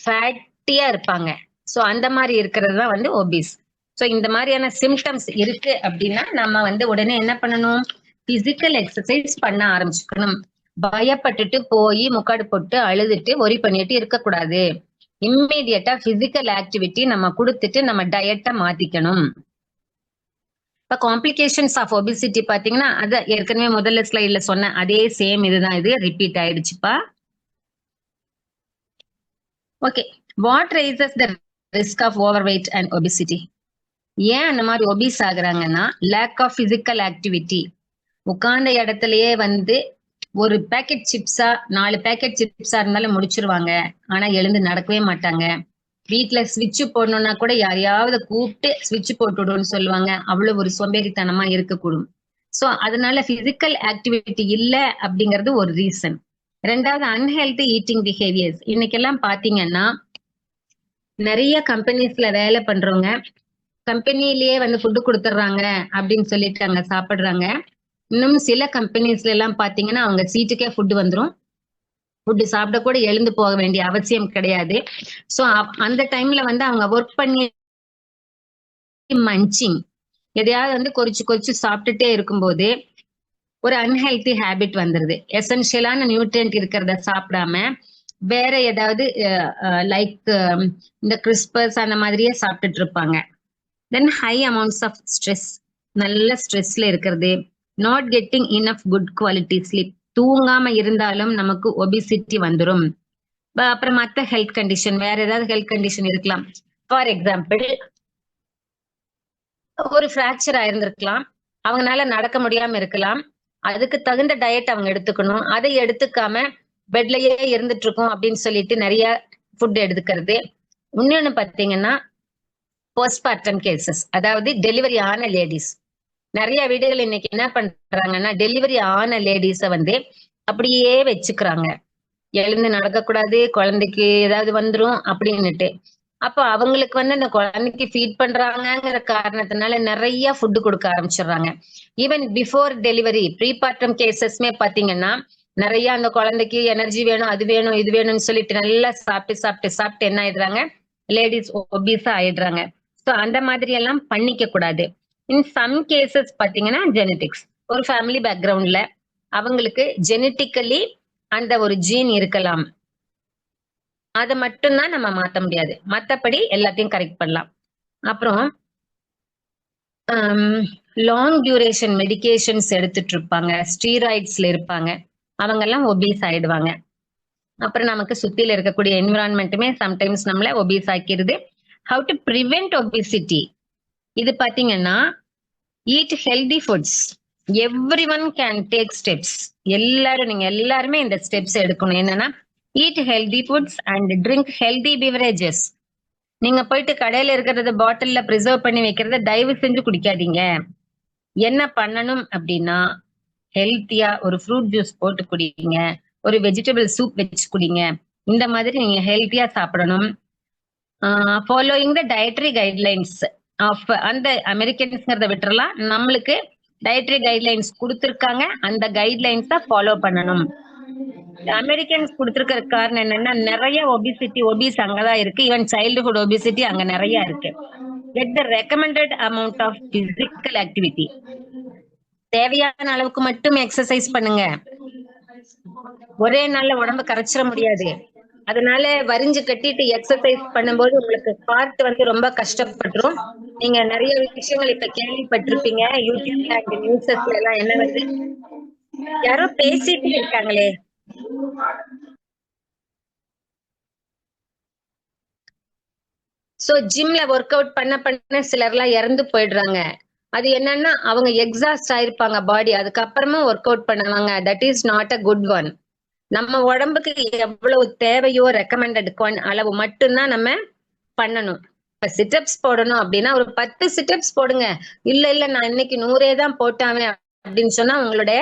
ஃபேட்டியா இருப்பாங்க. சோ அந்த மாதிரி இருக்கிறது தான் வந்து ஒபீஸ். சோ இந்த மாதிரியான சிம்டம்ஸ் இருக்கு அப்படின்னா நம்ம வந்து உடனே என்ன பண்ணணும், பிசிக்கல் எக்ஸசைஸ் பண்ண ஆரம்பிச்சுக்கணும். பயப்பட்டுட்டு போய் முக்காடு போட்டு அழுதுட்டு ஒரி பண்ணிட்டு இருக்கக்கூடாது. இம்மீடியட்டா பிசிக்கல் ஆக்டிவிட்டி நம்ம கொடுத்துட்டு நம்ம டயட்டை மாத்திக்கணும். இப்ப காம்ப்ளிகேஷன்ஸ் ஆஃப் ஒபிசிட்டி பாத்தீங்கன்னா அத ஏற்கனவே முதல்ல ஸ்லைட்ல சொன்ன அதே சேம் இதுதான், இது ரிப்பீட் ஆயிடுச்சுப்பா. Okay, what rises the risk of overweight and obesity? ஏன் அந்த மாதிரி ஒபிஸ் ஆகுறாங்கன்னா லேக் ஆஃப் பிசிக்கல் ஆக்டிவிட்டி. உட்கார்ந்த இடத்துலயே ஒரு பேக்கெட் சிப்ஸா 4 பேக்கெட் சிப்ஸா இருந்தாலும் முடிச்சிருவாங்க, ஆனா எழுந்து நடக்கவே மாட்டாங்க. வீட்டுல ஸ்விட்ச் போடணும்னா கூட யாரையாவது கூப்பிட்டு ஸ்விட்ச் போட்டுடுன்னு சொல்லுவாங்க, அவ்வளவு ஒரு சோம்பேறித்தனமா இருக்கக்கூடும். சோ அதனால பிசிக்கல் ஆக்டிவிட்டி இல்ல அப்படிங்கிறது ஒரு ரீசன். ரெண்டாவது அன்ஹெல்தி ஈட்டிங் பிஹேவியர்ஸ். இன்னைக்கெல்லாம் பாத்தீங்கன்னா நிறைய கம்பெனிஸ்ல வேலை பண்றவங்க கம்பெனிலேயே ஃபுட்டு கொடுத்துட்றாங்க அப்படின்னு சொல்லிட்டு அங்க சாப்பிடுறாங்க. இன்னும் சில கம்பெனிஸ்ல எல்லாம் பாத்தீங்கன்னா அவங்க சீட்டுக்கே ஃபுட்டு வந்துடும். ஃபுட்டு சாப்பிட கூட எழுந்து போக வேண்டிய அவசியம் கிடையாது. சோ அந்த டைம்ல அவங்க ஒர்க் பண்ணி மஞ்சிங் எதையாவது கொறிச்சு சாப்பிட்டுட்டே இருக்கும்போது ஒரு அன்ஹெல்தி ஹேபிட் வந்துருது. எசென்ஷியலான நியூட்ரியன்ட் இருக்கிறத சாப்பிடாம வேற ஏதாவது லைக் இந்த கிறிஸ்பர்ஸ் அந்த மாதிரியே சாப்பிட்டுட்டு இருப்பாங்க. Then high amounts of stress, நல்ல ஸ்ட்ரெஸ்ல இருக்கிறது. Not getting enough good quality sleep, தூங்காம இருந்தாலும் நமக்கு ஒபிசிட்டி வந்துடும். அப்புறம் மற்ற ஹெல்த் கண்டிஷன், வேற ஏதாவது ஹெல்த் கண்டிஷன் இருக்கலாம். ஃபார் எக்ஸாம்பிள், ஒரு ஃப்ராக்சர் ஆயிருந்திருக்கலாம், அவங்களால நடக்க முடியாம இருக்கலாம், அதுக்கு தகுந்த டயட் அவங்க எடுத்துக்கணும். அதை எடுத்துக்காம பெட்லயே இருந்துட்டு இருக்கோம் அப்படின்னு சொல்லிட்டு நிறைய ஃபுட் எடுத்துக்கிறது. இன்னொன்னு பாத்தீங்கன்னா போஸ்ட்மார்ட்டம் கேசஸ், அதாவது டெலிவரி ஆன லேடிஸ். நிறைய வீடுகள் இன்னைக்கு என்ன பண்றாங்கன்னா டெலிவரி ஆன லேடிஸ அப்படியே வச்சுக்கிறாங்க, எழுந்து நடக்கக்கூடாது, குழந்தைக்கு ஏதாவது வந்துரும் அப்படின்னுட்டு. அப்போ அவங்களுக்கு அந்த குழந்தைக்கு ஃபீட் பண்றாங்கிற காரணத்தினால நிறைய ஃபுட்டு கொடுக்க ஆரம்பிச்சிடுறாங்க. ஈவன் பிஃபோர் டெலிவரி ப்ரீபார்ட்டம் கேசஸ்மே பாத்தீங்கன்னா நிறைய அந்த குழந்தைக்கு எனர்ஜி வேணும், அது வேணும், இது வேணும்னு சொல்லிட்டு நல்லா சாப்பிட்டு என்ன ஆயிடுறாங்க, லேடிஸ் ஒபீஸா ஆயிடுறாங்க. ஸோ அந்த மாதிரி எல்லாம் பண்ணிக்க கூடாது. இன் சம் கேசஸ் பாத்தீங்கன்னா ஜெனட்டிக்ஸ், ஒரு ஃபேமிலி பேக்ரவுண்ட்ல அவங்களுக்கு ஜெனட்டிக்கலி அந்த ஒரு ஜீன் இருக்கலாம், அதை மட்டும்தான் நம்ம மாத்த முடியாது, மத்தபடி எல்லாத்தையும் கரெக்ட் பண்ணலாம். அப்புறம் லாங் டியூரேஷன் மெடிகேஷன்ஸ் எடுத்துட்டு இருப்பாங்க, ஸ்டீராய்ட்ஸ்ல இருப்பாங்க, அவங்க எல்லாம் ஒபீஸ் ஆயிடுவாங்க. அப்புறம் நமக்கு சுத்தில இருக்கக்கூடிய என்விரான்மெண்ட்டுமே சம்டைம்ஸ் நம்மள ஒபீஸ் ஆக்கிடுது. How to prevent obesity? இது பாத்தீங்கன்னா eat healthy foods. Everyone can take steps. நீங்க எல்லாருமே இந்த ஸ்டெப்ஸ் எடுக்கணும். என்னன்னா eat healthy foods and drink healthy beverages. நீங்க போயிட்டு கடையில இருக்கிறத பாட்டில்ல ப்ரிசர்வ் பண்ணி வைக்கிறத தயவு செஞ்சு குடிக்காதீங்க. என்ன பண்ணணும் அப்படின்னா ஹெல்த்தியா ஒரு ஃப்ரூட் ஜூஸ் போட்டு குடிங்க, ஒரு வெஜிடபிள் சூப் வச்சு குடிங்க. இந்த மாதிரி நீங்க ஹெல்த்தியா சாப்பிடணும். Following the dietary guidelines of அந்த அமெரிக்கன்ஸ்ங்கிறத விட்டுறலாம், நம்மளுக்கு டயட்டரி கைட்லைன்ஸ் கொடுத்துருக்காங்க, அந்த கைட்லைன்ஸை ஃபாலோ பண்ணணும். அமெரிக்கன்ஸ் கொடுத்துருக்கிற காரணம் என்னன்னா நிறைய ஒபீஸ் அங்கதான் இருக்கு. ஈவன் சைல்டுஹுட் ஒபிசிட்டி அங்க நிறைய இருக்கு. Get the recommended amount of physical activity. தேவையான அளவுக்கு மட்டும் எக்ஸசைஸ் பண்ணுங்க. ஒரே நாள்ல உடம்பு கரைச்சிட முடியாது. அதனால வரிஞ்சு கட்டிட்டு எக்ஸசைஸ் பண்ணும்போது உங்களுக்கு பார்ட் ரொம்ப கஷ்டப்பட்டுரும். நீங்க நிறைய விஷயங்கள் இப்ப கேள்விப்பட்டிருப்பீங்க யூடியூப்ல அண்ட் நியூஸஸ்ல எல்லாம். என்ன யாரோ பேசிட்டு இருக்காங்களே, சோ ஜிம்ல ஒர்க் அவுட் பண்ண சிலர்லாம் இறந்து போயிடுறாங்க. அது என்னன்னா அவங்க எக்ஸாஸ்ட் ஆயிருப்பாங்க பாடி, அதுக்கப்புறமா ஒர்க் அவுட் பண்ணுவாங்க. That is not a good one. நம்ம உடம்புக்கு எவ்வளவு தேவையோ ரெக்கமெண்டட் அளவு மட்டும்தான் நம்ம பண்ணணும். இப்ப சிட்டப்ஸ் போடணும் அப்படின்னா ஒரு 10 சிட்டப்ஸ் போடுங்க. இல்ல நான் இன்னைக்கு 100 தான் போட்டாவே அப்படின்னு சொன்னா உங்களுடைய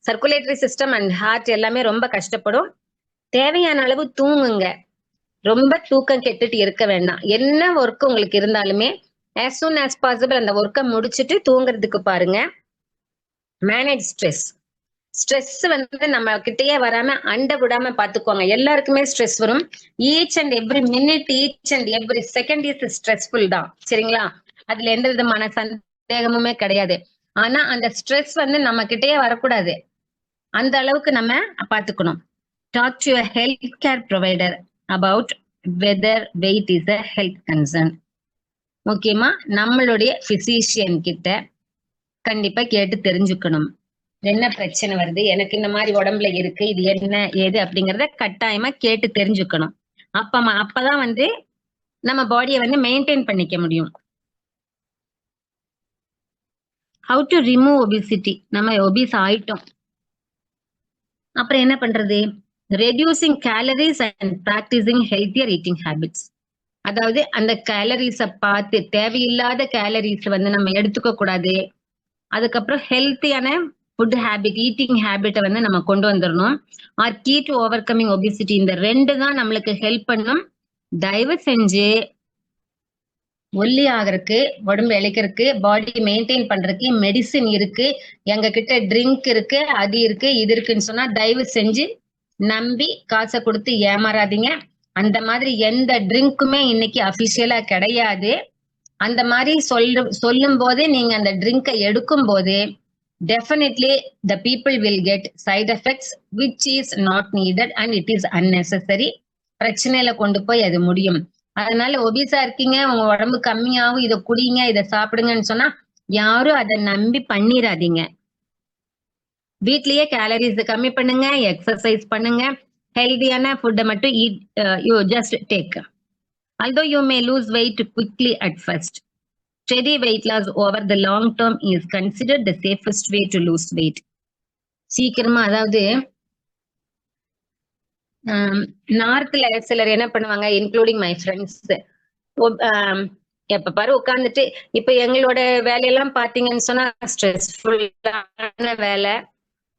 சர்க்குலேட்டரி சிஸ்டம் அண்ட் ஹார்ட் எல்லாமே ரொம்ப கஷ்டப்படும். தேவையான அளவு தூங்குங்க. ரொம்ப தூக்கம் கெட்டுட்டு இருக்க வேண்டாம். என்ன ஒர்க் உங்களுக்கு இருந்தாலுமே as soon as possible அந்த ஒர்க்கை முடிச்சுட்டு தூங்குறதுக்கு பாருங்க. Manage stress. ஸ்ட்ரெஸ் நம்ம கிட்டயே வராம அண்ட விடாம பாத்துக்கோங்க. எல்லாருக்குமே ஸ்ட்ரெஸ் வரும். Each and every minute, each and every second is stressful தான், சரிங்களா? அதுல எந்த விதமான சந்தேகமுமே கிடையாது. ஆனா அந்த ஸ்ட்ரெஸ் நம்ம கிட்டயே வரக்கூடாது. அந்த அளவுக்கு நம்ம பாத்துக்கணும். Talk to a health care provider about whether weight is a health concern. முக்கியமா நம்மளுடைய பிசிஷியன் கிட்ட கண்டிப்பா கேட்டு தெரிஞ்சுக்கணும். என்ன பிரச்சனை வருது, எனக்கு இந்த மாதிரி உடம்புல இருக்கு, இது என்ன ஏது அப்படிங்கறத கட்டாயமா கேட்டு தெரிஞ்சுக்கணும். அப்பதான் வந்து நம்ம பாடியை வந்து மெயின்டைன் பண்ணிக்க முடியும். How to remove obesity. நம்ம ஒபிஸ் ஆயிட்டோம், அப்புறம் என்ன பண்றது? Reducing calories and practising healthier eating habits. அதாவது அந்த கேலரிஸ பார்த்து தேவையில்லாத கேலரிஸ் வந்து நம்ம எடுத்துக்க கூடாது. அதுக்கப்புறம் ஹெல்த்தியான ஃபுட் ஹேபிட், ஈட்டிங் ஹேபிட்டை வந்து நம்ம கொண்டு வந்துடணும். Are key to overcoming obesity. இந்த 2 தான் நம்மளுக்கு ஹெல்ப் பண்ணும். தயவு செஞ்சு ஒல்லி ஆகிறதுக்கு, உடம்பு இழைக்கிறதுக்கு, பாடி மெயின்டைன் பண்றதுக்கு மெடிசின் இருக்கு, எங்க கிட்ட ட்ரிங்க் இருக்கு, அது இருக்கு, இது இருக்குன்னு சொன்னா தயவு செஞ்சு நம்பி காசை கொடுத்து ஏமாறாதீங்க. அந்த மாதிரி எந்த ட்ரிங்க்குமே இன்னைக்கு அபிஷியலா கிடையாது. அந்த மாதிரி சொல்லும் போதே நீங்க அந்த ட்ரிங்கை எடுக்கும் போதே definitely the people will get side effects which is not needed and it is unnecessary. பிரச்சனையில கொண்டு போய் அது முடியும். அதனால ஒபிசா இருக்கீங்க, உங்க உடம்பு கம்மியாகும், இதை குடிங்க, இதை சாப்பிடுங்கன்னு சொன்னா யாரும் அதை நம்பி பண்ணிராதீங்க. வீட்லயே கேலரிஸ் கம்மி பண்ணுங்க, எக்ஸசைஸ் பண்ணுங்க, ஹெல்தியான ஃபுட்டை மட்டும் you just take. although you may lose weight quickly at first, steady weight loss over the long term is considered the safest way to lose weight. சீக்கிரமா, அதாவது நார்த்ல சிலர் என்ன பண்ணுவாங்க, இன்க்ளூடிங் மை ஃப்ரெண்ட்ஸ், எப்ப பாரு உட்காந்துட்டு, இப்ப எங்களோட வேலையெல்லாம் பாத்தீங்கன்னு சொன்னா ஸ்ட்ரெஸ்ஃபுல்லான வேலை.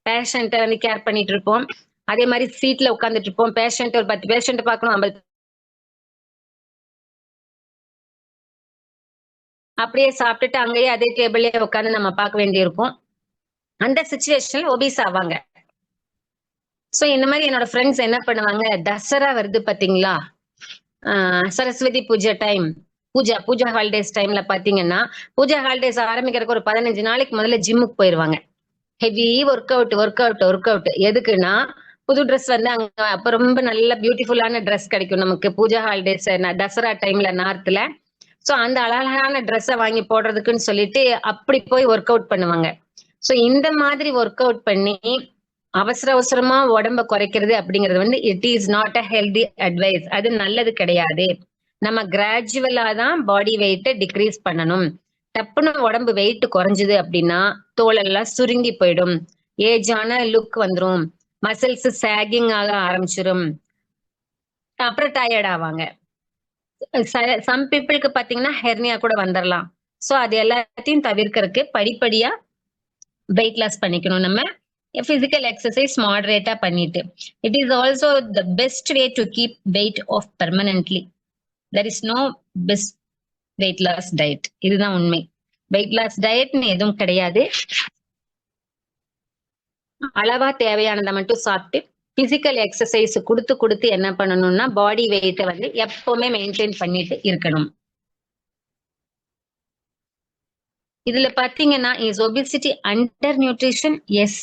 பேஷண்ட்டை வந்து கேர் பண்ணிட்டு இருப்போம். அதே மாதிரி சீட்ல உட்காந்துட்டு இருப்போம். பேஷண்ட் ஒரு 10 பேஷண்ட் பார்க்கணும், 50 அப்படியே சாப்பிட்டுட்டு அங்கேயே அதே டேபிள்லயே உட்காந்து நம்ம பார்க்க வேண்டியிருக்கும். அந்த சிச்சுவேஷன்ல ஒபிஸ் ஆவாங்க. சோ இந்த மாதிரி என்னோட ஃப்ரெண்ட்ஸ் என்ன பண்ணுவாங்க, தசரா வருது பாத்தீங்களா, சரஸ்வதி பூஜை டைம், பூஜா ஹாலிடேஸ் டைம்ல பாத்தீங்கன்னா, பூஜா ஹாலிடேஸ் ஆரம்பிக்கிறதுக்கு ஒரு 15 நாளைக்கு முதல்ல ஜிம்முக்கு போயிருவாங்க. Heavy work out. எதுக்குன்னா, புது ட்ரெஸ் வந்து அங்க அப்ப ரொம்ப நல்ல பியூட்டிஃபுல்லான ட்ரெஸ் கிடைக்கும் நமக்கு பூஜா ஹாலிடேஸ் தசரா டைம்ல நார்த்ல. சோ அந்த அழகான ட்ரெஸ்ஸை வாங்கி போடுறதுக்குன்னு சொல்லிட்டு அப்படி போய் ஒர்க் அவுட் பண்ணுவாங்க. சோ இந்த மாதிரி ஒர்க் அவுட் பண்ணி அவசரமா உடம்ப குறைக்கிறது அப்படிங்கிறது வந்து it is not a healthy advice. அது நல்லது கிடையாது. நம்ம கிராஜுவலா தான் பாடி வெயிட்டை டிக்ரீஸ் பண்ணணும். டப்புன்னு உடம்பு வெயிட் குறைஞ்சது அப்படின்னா தோலெல்லாம் சுருங்கி போயிடும், ஏஜ் ஆன லுக் வந்துரும், மசில்ஸ் சாகிங் ஆக ஆரம்பிச்சிடும், அப்புறம் டயர்ட் ஆவாங்க. சம் பீப்புளுக்கு பாத்தீங்கன்னா ஹெர்னியா கூட வந்துடலாம். சோ அது எல்லாத்தையும் தவிர்க்கறதுக்கு படிப்படியா வெயிட் லாஸ் பண்ணிக்கணும். நம்ம பிசிக்கல் எக்ஸசைஸ் மாடரேட்டா பண்ணிட்டு, it is also the best way to keep weight off permanently. There is no best weight loss diet. இதுதான் உண்மை. வெயிட் லாஸ் டயட்னு எதுவும் கிடையாது. அளவா தேவையானதை மட்டும் சாப்பிட்டு பிசிக்கல் எக்ஸசைஸ் கொடுத்து என்ன பண்ணணும்னா பாடி வெயிட்டை வந்து எப்பவுமே மெயின்டைன் பண்ணிட்டு இருக்கணும். இதுல பாத்தீங்கன்னா, is obesity undernutrition? Yes,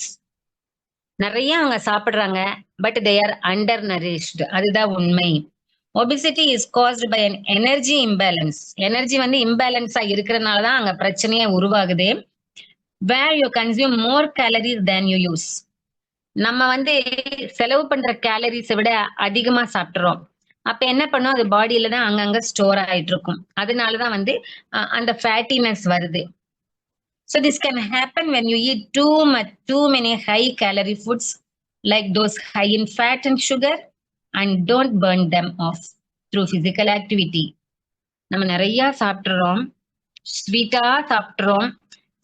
நிறைய அவங்க சாப்பிடுறாங்க, but they are undernourished. அதுதான் உண்மை. Obesity is caused by an energy imbalance. Energy வந்து இம்பேலன்ஸா இருக்கிறதுனாலதான் அங்க பிரச்சனையே உருவாகுது. Where you consume more calories than you use. நம்ம வந்து செலவு பண்ற கேலரிஸை விட அதிகமா சாப்பிடுறோம். அப்ப என்ன பண்ணும், அது பாடியில தான் அங்கங்க ஸ்டோர் ஆயிட்டு இருக்கும். அதனாலதான் வந்து அந்த ஃபேட்டினஸ் வருது. So this can happen when you eat too many high calorie foods like those high in fat and sugar and don't burn them off through physical activity. நம்ம நிறைய சாப்பிடுறோம், ஸ்வீட்டா சாப்பிடுறோம்,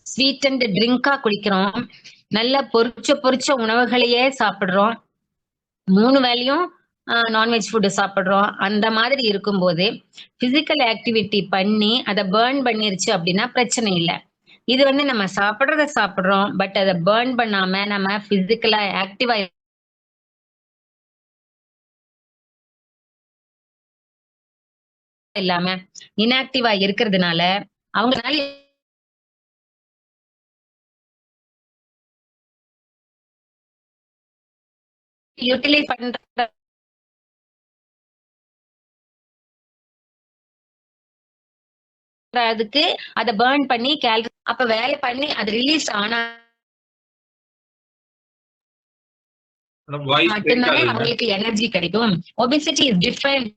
ஸ்வீட் அண்ட் ட்ரிங்கா குடிக்கிறோம், நல்ல பொரிச்ச உணவுகளையே சாப்பிடுறோம், 3 வேளையும் நான்வெஜ் ஃபுட்டு சாப்பிடுறோம். அந்த மாதிரி இருக்கும்போது பிசிக்கல் ஆக்டிவிட்டி பண்ணி அதை பேர்ன் பண்ணிருச்சு அப்படின்னா பிரச்சனை இல்லை. இது வந்து நம்ம சாப்பிடுறத சாப்பிடுறோம், பட் அதை பேர்ன் பண்ணாம நம்ம பிசிக்கலா ஆக்டிவா இல்லாம இன்ஆக்டிவா இருக்கிறதுனால அவங்களால யூட்டிலைஸ் பண்ற அதுக்கு அதை பர்ன் பண்ணி கேலரி அப்ப வேலை பண்ணி அது ரிலீஸ் ஆனா மேடம் வாய்ஸ் பிரேக் மட்டும்தானே ஆகுது மேம். அவங்களுக்கு எனர்ஜி கிடைக்கும். Obesity is defined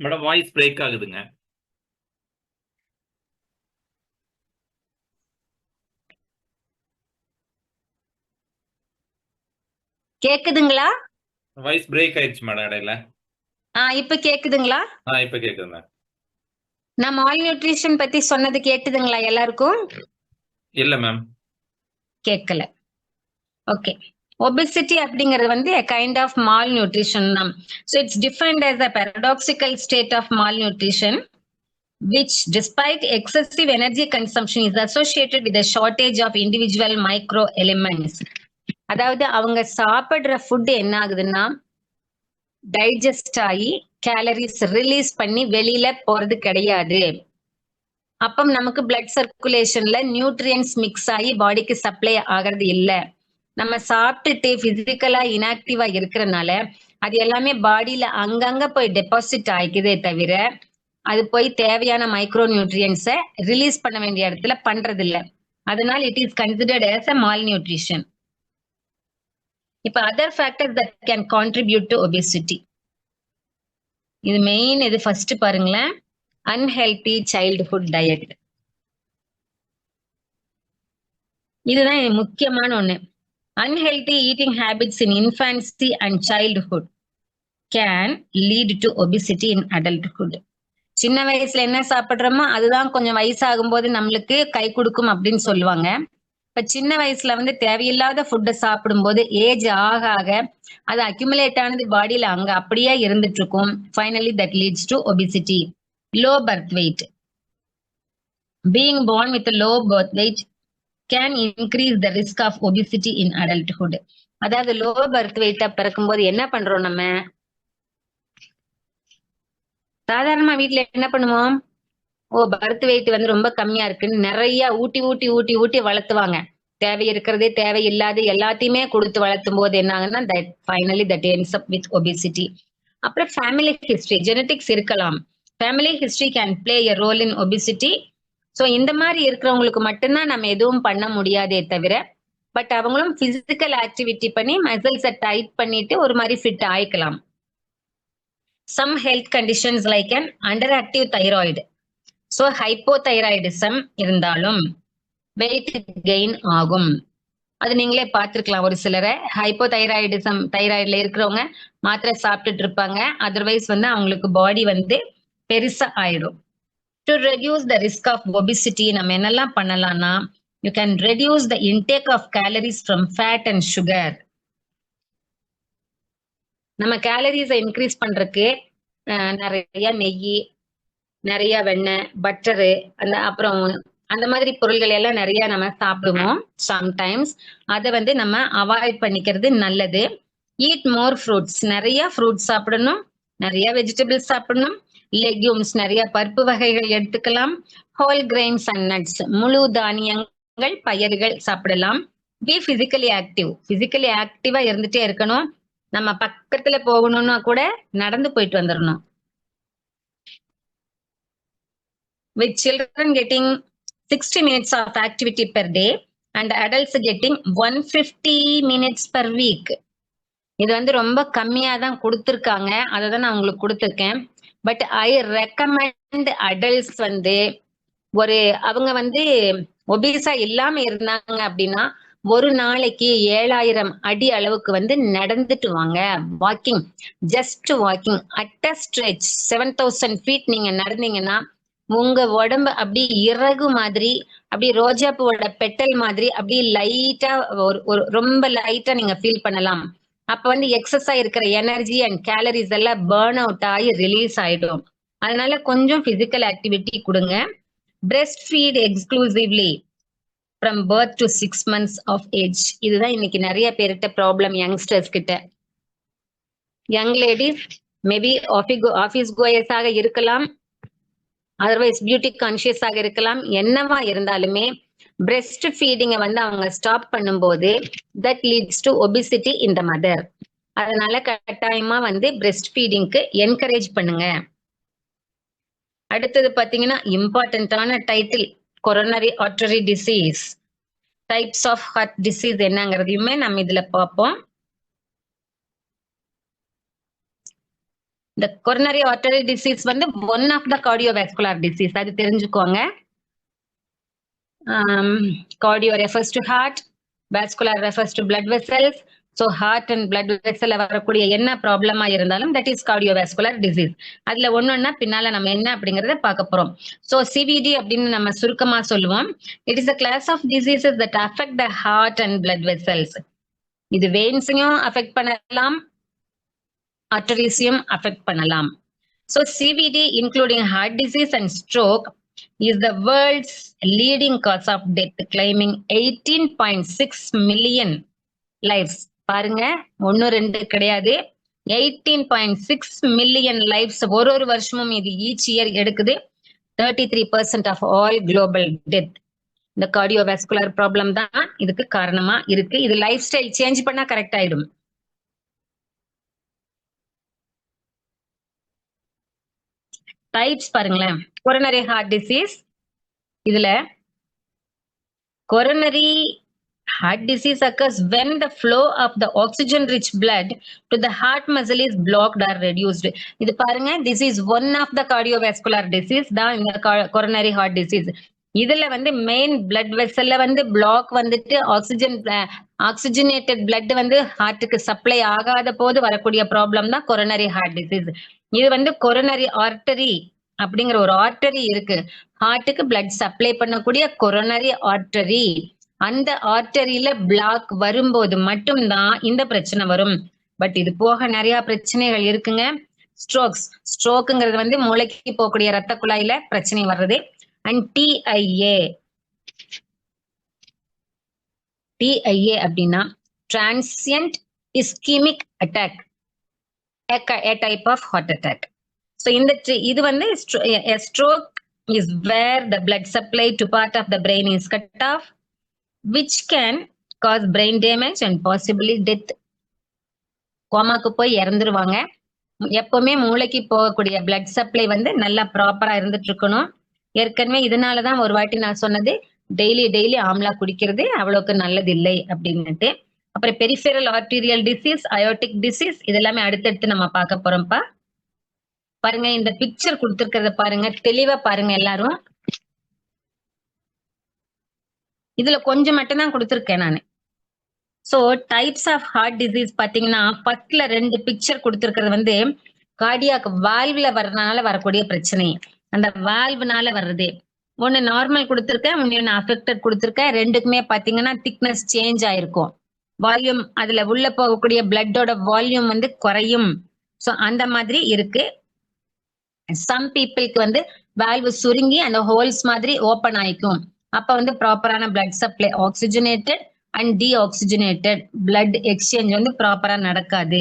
madam voice break ஆகுதுங்க. கேக்குதுங்களா? வாய்ஸ் பிரேக் ஆயிடுச்சு மேடம் இடையில. இப்ப கேக்குதுங்களா? இப்ப கேக்குது மேம். நான் மால் நியூட்ரிஷன் பத்தி சொன்னது கேட்டுதுங்களா எல்லாருக்கும்? இல்ல மேம். கேட்கல. ஓகே. ஒபிசிட்டி அப்படிங்கிறது வந்து a kind of malnutrition தான். So it's defined as a paradoxical state of malnutrition which despite excessive energy consumption is associated with a shortage of individual micro elements. அதாவது அவங்க சாப்பிடுற ஃபுட் என்ன ஆகுதுன்னா digest ஆகி calories release பண்ணி வெளியில போறது கிடையாது. அப்ப நமக்கு பிளட் சர்க்குலேஷன்ல நியூட்ரியன்ஸ் மிக்ஸ் ஆகி பாடிக்கு சப்ளை ஆகிறது இல்ல. நம்ம சாப்பிட்டுட்டு பிசிக்கலா இன்ஆக்டிவா இருக்கிறனால அது எல்லாமே பாடியில அங்கங்க போய் டெபாசிட் ஆயிக்குதே தவிர அது போய் தேவையான மைக்ரோ நியூட்ரியன்ஸை ரிலீஸ் பண்ண வேண்டிய இடத்துல பண்றது இல்ல. அதனால it is considered as a malnutrition. இப்ப other factors that can contribute to obesity. இது மெயின். இது ஃபர்ஸ்ட் பாருங்களேன், அன்ஹெல்தி சைல்ட்ஹுட் டயட். இதுதான் முக்கியமான ஒண்ணு. Unhealthy eating habits in infancy and childhood can lead to obesity in adulthood. சின்ன வயசுல என்ன சாப்பிடுறோமோ அதுதான் கொஞ்சம் வயசாகும் போது நம்மளுக்கு கை கொடுக்கும் அப்படின்னு சொல்லுவாங்க. இப்ப சின்ன வயசுல வந்து தேவையில்லாத ஃபுட்டை சாப்பிடும் போது ஏஜ் ஆக ஆக அது அக்யூமுலேட் ஆனது பாடியில அங்க அப்படியே இருந்துட்டு இருக்கும். Finally that leads to obesity. Low birth weight. Being born with a low birth weight can increase the risk of obesity in adulthood. அதாவது லோ பர்த் வெயிட்டா பிறக்கும் போது என்ன பண்றோம் நம்ம? சாதாரணமா வீட்டுல என்ன பண்ணுவோம்? பர்த் வெயிட் வந்து ரொம்ப கம்மியா இருக்குன்னு நிறைய ஊட்டி ஊட்டி ஊட்டி ஊட்டி வளர்த்துவாங்க. தேவை இருக்கிறதே தேவையில்லாத எல்லாத்தையுமே கொடுத்து வளர்த்தும் போது என்ன ஆகுதுன்னா finally that ends up with obesity. அப்புறம் ஃபேமிலி ஹிஸ்டரி, ஜெனட்டிக்ஸ் இருக்கலாம். Family history can play a role in obesity. So இந்த மாதிரி இருக்கிறவங்களுக்கு மட்டும்தான் நம்ம எதுவும் பண்ண முடியாதே தவிர பட் அவங்களும் பிசிக்கல் ஆக்டிவிட்டி பண்ணி மசில்ஸை டைட் பண்ணிட்டு ஒரு மாதிரி ஃபிட் ஆயிக்கலாம். Some health conditions like an underactive thyroid. So hypothyroidism இருந்தாலும் வெயிட் கெயின் ஆகும். அது நீங்களே பார்த்துருக்கலாம். ஒரு சிலரை ஹைப்போதைராய்டிசம் தைராய்டுல இருக்கிறவங்க மாத்திரை சாப்பிட்டுட்டு இருப்பாங்க. அதர்வைஸ் வந்து அவங்களுக்கு பாடி வந்து பெருசா ஆயிடும். To reduce the risk of obesity நம்ம என்னெல்லாம் பண்ணலாம்னா you can reduce the intake of calories from fat and sugar. நம்ம கேலரிஸை இன்க்ரீஸ் பண்றதுக்கு நிறைய நெய், நிறைய வெண்ணெய், பட்டரு, அப்புறம் அந்த மாதிரி பொருள்கள் எல்லாம் நிறைய நம்ம சாப்பிடுவோம் சம்டைம்ஸ். அதை வந்து நம்ம அவாய்ட் பண்ணிக்கிறது நல்லது. ஈட் மோர் ஃப்ரூட்ஸ். நிறைய ஃப்ரூட்ஸ் சாப்பிடணும், நிறைய வெஜிடபிள்ஸ் சாப்பிடணும். லெக்யூம்ஸ், நிறைய பருப்பு வகைகள் எடுத்துக்கலாம். ஹோல் கிரெயின்ஸ் அண்ட் நட்ஸ், முழு தானியங்கள், பயிர்கள் சாப்பிடலாம். Be physically active. பிசிக்கலி ஆக்டிவா இருந்துட்டே இருக்கணும். நம்ம பக்கத்துல போகணும்னா கூட நடந்து போயிட்டு வந்துடணும். With children getting 60 minutes of activity per day and adults getting 150 minutes per week. இது வந்து ரொம்ப கம்மியா தான் கொடுத்துருக்காங்க. அதை தான் நான் உங்களுக்கு கொடுத்துருக்கேன். பட் ஐ ரெக்கமெண்ட் அடல்ட்ஸ் வந்து அவங்க வந்து ஒபீஸா இல்லாம இருந்தாங்க அப்படின்னா ஒரு நாளைக்கு 7000 அடி அளவுக்கு வந்து நடந்துட்டு வாங்க. Walking, just walking at a stretch 7000 feet நீங்க நடந்தீங்கன்னா உங்க உடம்பு அப்படி இறகு மாதிரி, அப்படி ரோஜா பூவோட பெட்டல் மாதிரி அப்படி லைட்டா ஒரு ரொம்ப லைட்டா நீங்க ஃபீல் பண்ணலாம். அப்ப வந்து எக்ஸஸா இருக்கிற எனர்ஜி அண்ட் கேலரிஸ் எல்லாம் பர்ன் அவுட் ஆகி ரிலீஸ் ஆயிடும். அதனால கொஞ்சம் பிசிக்கல் ஆக்டிவிட்டி கொடுங்க. Breast feed exclusively from birth to 6 months of age. இதுதான் இன்னைக்கு நிறைய பேர்கிட்ட ப்ராப்ளம் யங்ஸ்டர்ஸ் கிட்ட. யங் லேடிஸ் மேபி ஆபீஸ் கோயர்ஸாக இருக்கலாம், அதர்வைஸ் பியூட்டி கான்சியஸாக இருக்கலாம். என்னவா இருந்தாலுமே பிரெஸ்ட் ஃபீடிங்கை வந்து அவங்க ஸ்டாப் பண்ணும்போது that leads to obesity in the mother. அதனால கட்டாயமா வந்து பிரெஸ்ட் ஃபீடிங்க்கு என்கரேஜ் பண்ணுங்க. அடுத்தது பாத்தீங்கன்னா இம்பார்ட்டன்டான title coronary artery disease, types of heart disease என்னங்கிறதையுமே நம்ம இதுல பார்ப்போம். இந்த கொரோனரி ஆர்டரி டிசீஸ் வந்து one of the cardiovascular disease, அது தெரிஞ்சுக்கோங்க. Cardio refers to heart, vascular refers to blood vessels. So heart and blood வெசல்ல வரக்கூடிய என்ன ப்ராப்ளமா இருந்தாலும் தட் இஸ் கார்டியோவாஸ்குலர் டிசீஸ். அதுல ஒன்னொன்னா பின்னால நம்ம என்ன அப்படிங்கறத பார்க்க போறோம். ஸோ சிவிடி அப்படின்னு நம்ம சுருக்கமா சொல்லுவோம். It is a class of diseases that affect the heart and blood vessels. இது வெயின்ஸையும் அஃபெக்ட் பண்ணலாம், ஆர்டரிஸையும் அஃபெக்ட் பண்ணலாம். So CVD including heart disease and stroke is the world's leading cause of death, claiming 18.6 million lives. பாருங்க, 1-2 கிடையாது, 18.6 million lives ஒரு வருஷமும் இது each year எடுக்குது. 33% of all global death. இந்த cardiovascular problem தான் இதுக்கு காரணமா இருக்கு. இது லைஃப் ஸ்டைல் சேஞ்ச் பண்ணா கரெக்ட் ஆயிடும். டைப்ஸ் பாருங்களேன். கொரோனரி ஹார்ட் டிசீஸ், இதுல coronary heart disease occurs when the flow of the oxygen rich blood to the heart muscle is blocked or reduced. இது பாருங்க, this is one of the cardiovascular disease தான் இந்த coronary heart disease. இதுல வந்து main blood வெசல்ல வந்து black வந்துட்டு oxygenated blood வந்து ஹார்ட்டுக்கு supply ஆகாத போது வரக்கூடிய ப்ராப்ளம் தான் கொரோனரி ஹார்ட் டிசீஸ். இது வந்து கொரோனரி ஆர்டரி அப்படிங்கிற ஒரு ஆர்டரி இருக்கு, ஹார்ட்டுக்கு பிளட் சப்ளை பண்ணக்கூடிய கொரோனரி ஆர்டரி. அந்த ஆர்டரியில பிளாக் வரும்போது மட்டும்தான் இந்த பிரச்சனை வரும். பட் இது போக நிறைய பிரச்சனைகள் இருக்குங்க. ஸ்ட்ரோக்குங்கிறது வந்து மூளைக்கு போகக்கூடிய ரத்த குழாயில பிரச்சனை வர்றது. அண்ட் டிஐஏ அப்படின்னா transient ischaemic attack, a type of heart attack. So இது வந்து a stroke is where the blood supply to part of the brain is cut off, which can cause brain damage and possibly death. கோமாக்கு போய் இறந்துருவாங்க. எப்பவுமே மூளைக்கு போகக்கூடிய blood supply வந்து நல்லா ப்ராப்பரா இருந்துட்டு இருக்கணும். ஏற்கனவே இதனாலதான் ஒரு வாட்டி நான் சொன்னது, டெய்லி ஆம்லா குடிக்கிறது அவ்வளவுக்கு நல்லது இல்லை அப்படின்னுட்டு. அப்புறம் peripheral arterial disease, aortic disease, இதெல்லாமே அடுத்தடுத்து நம்ம பார்க்க போறோம்ப்பா. பாருங்க, இந்த பிக்சர் கொடுத்திருக்கிறத பாருங்க, தெளிவா பாருங்க எல்லாரும். இதுல கொஞ்சம் மட்டும் தான் கொடுத்திருக்கேன் நானு. So types of heart disease பாத்தீங்கன்னா ஃபர்ஸ்ட்ல 2 பிக்சர் கொடுத்திருக்கிறது வந்து கார்டியாக் வால்வ்ல வரனால வரக்கூடிய பிரச்சனை. அந்த வால்வ்னால வர்றது ஒன்னு நார்மல் கொடுத்திருக்கேன், ஒன்னு அஃபெக்டட் கொடுத்திருக்கேன். ரெண்டுக்குமே பாத்தீங்கன்னா திக்னஸ் சேஞ்ச் ஆயிருக்கும். வால்யூம், அதுல உள்ள போகக்கூடிய பிளட்டோட வால்யூம் வந்து குறையும். சோ அந்த மாதிரி இருக்கு. சம் பீப்புளுக்கு வந்து வால்வு சுருங்கி அந்த ஹோல்ஸ் மாதிரி ஓபன் ஆயிக்கும். அப்ப வந்து ப்ராப்பரான blood supply, oxygenated and deoxygenated blood exchange வந்து ப்ராப்பரா நடக்காது.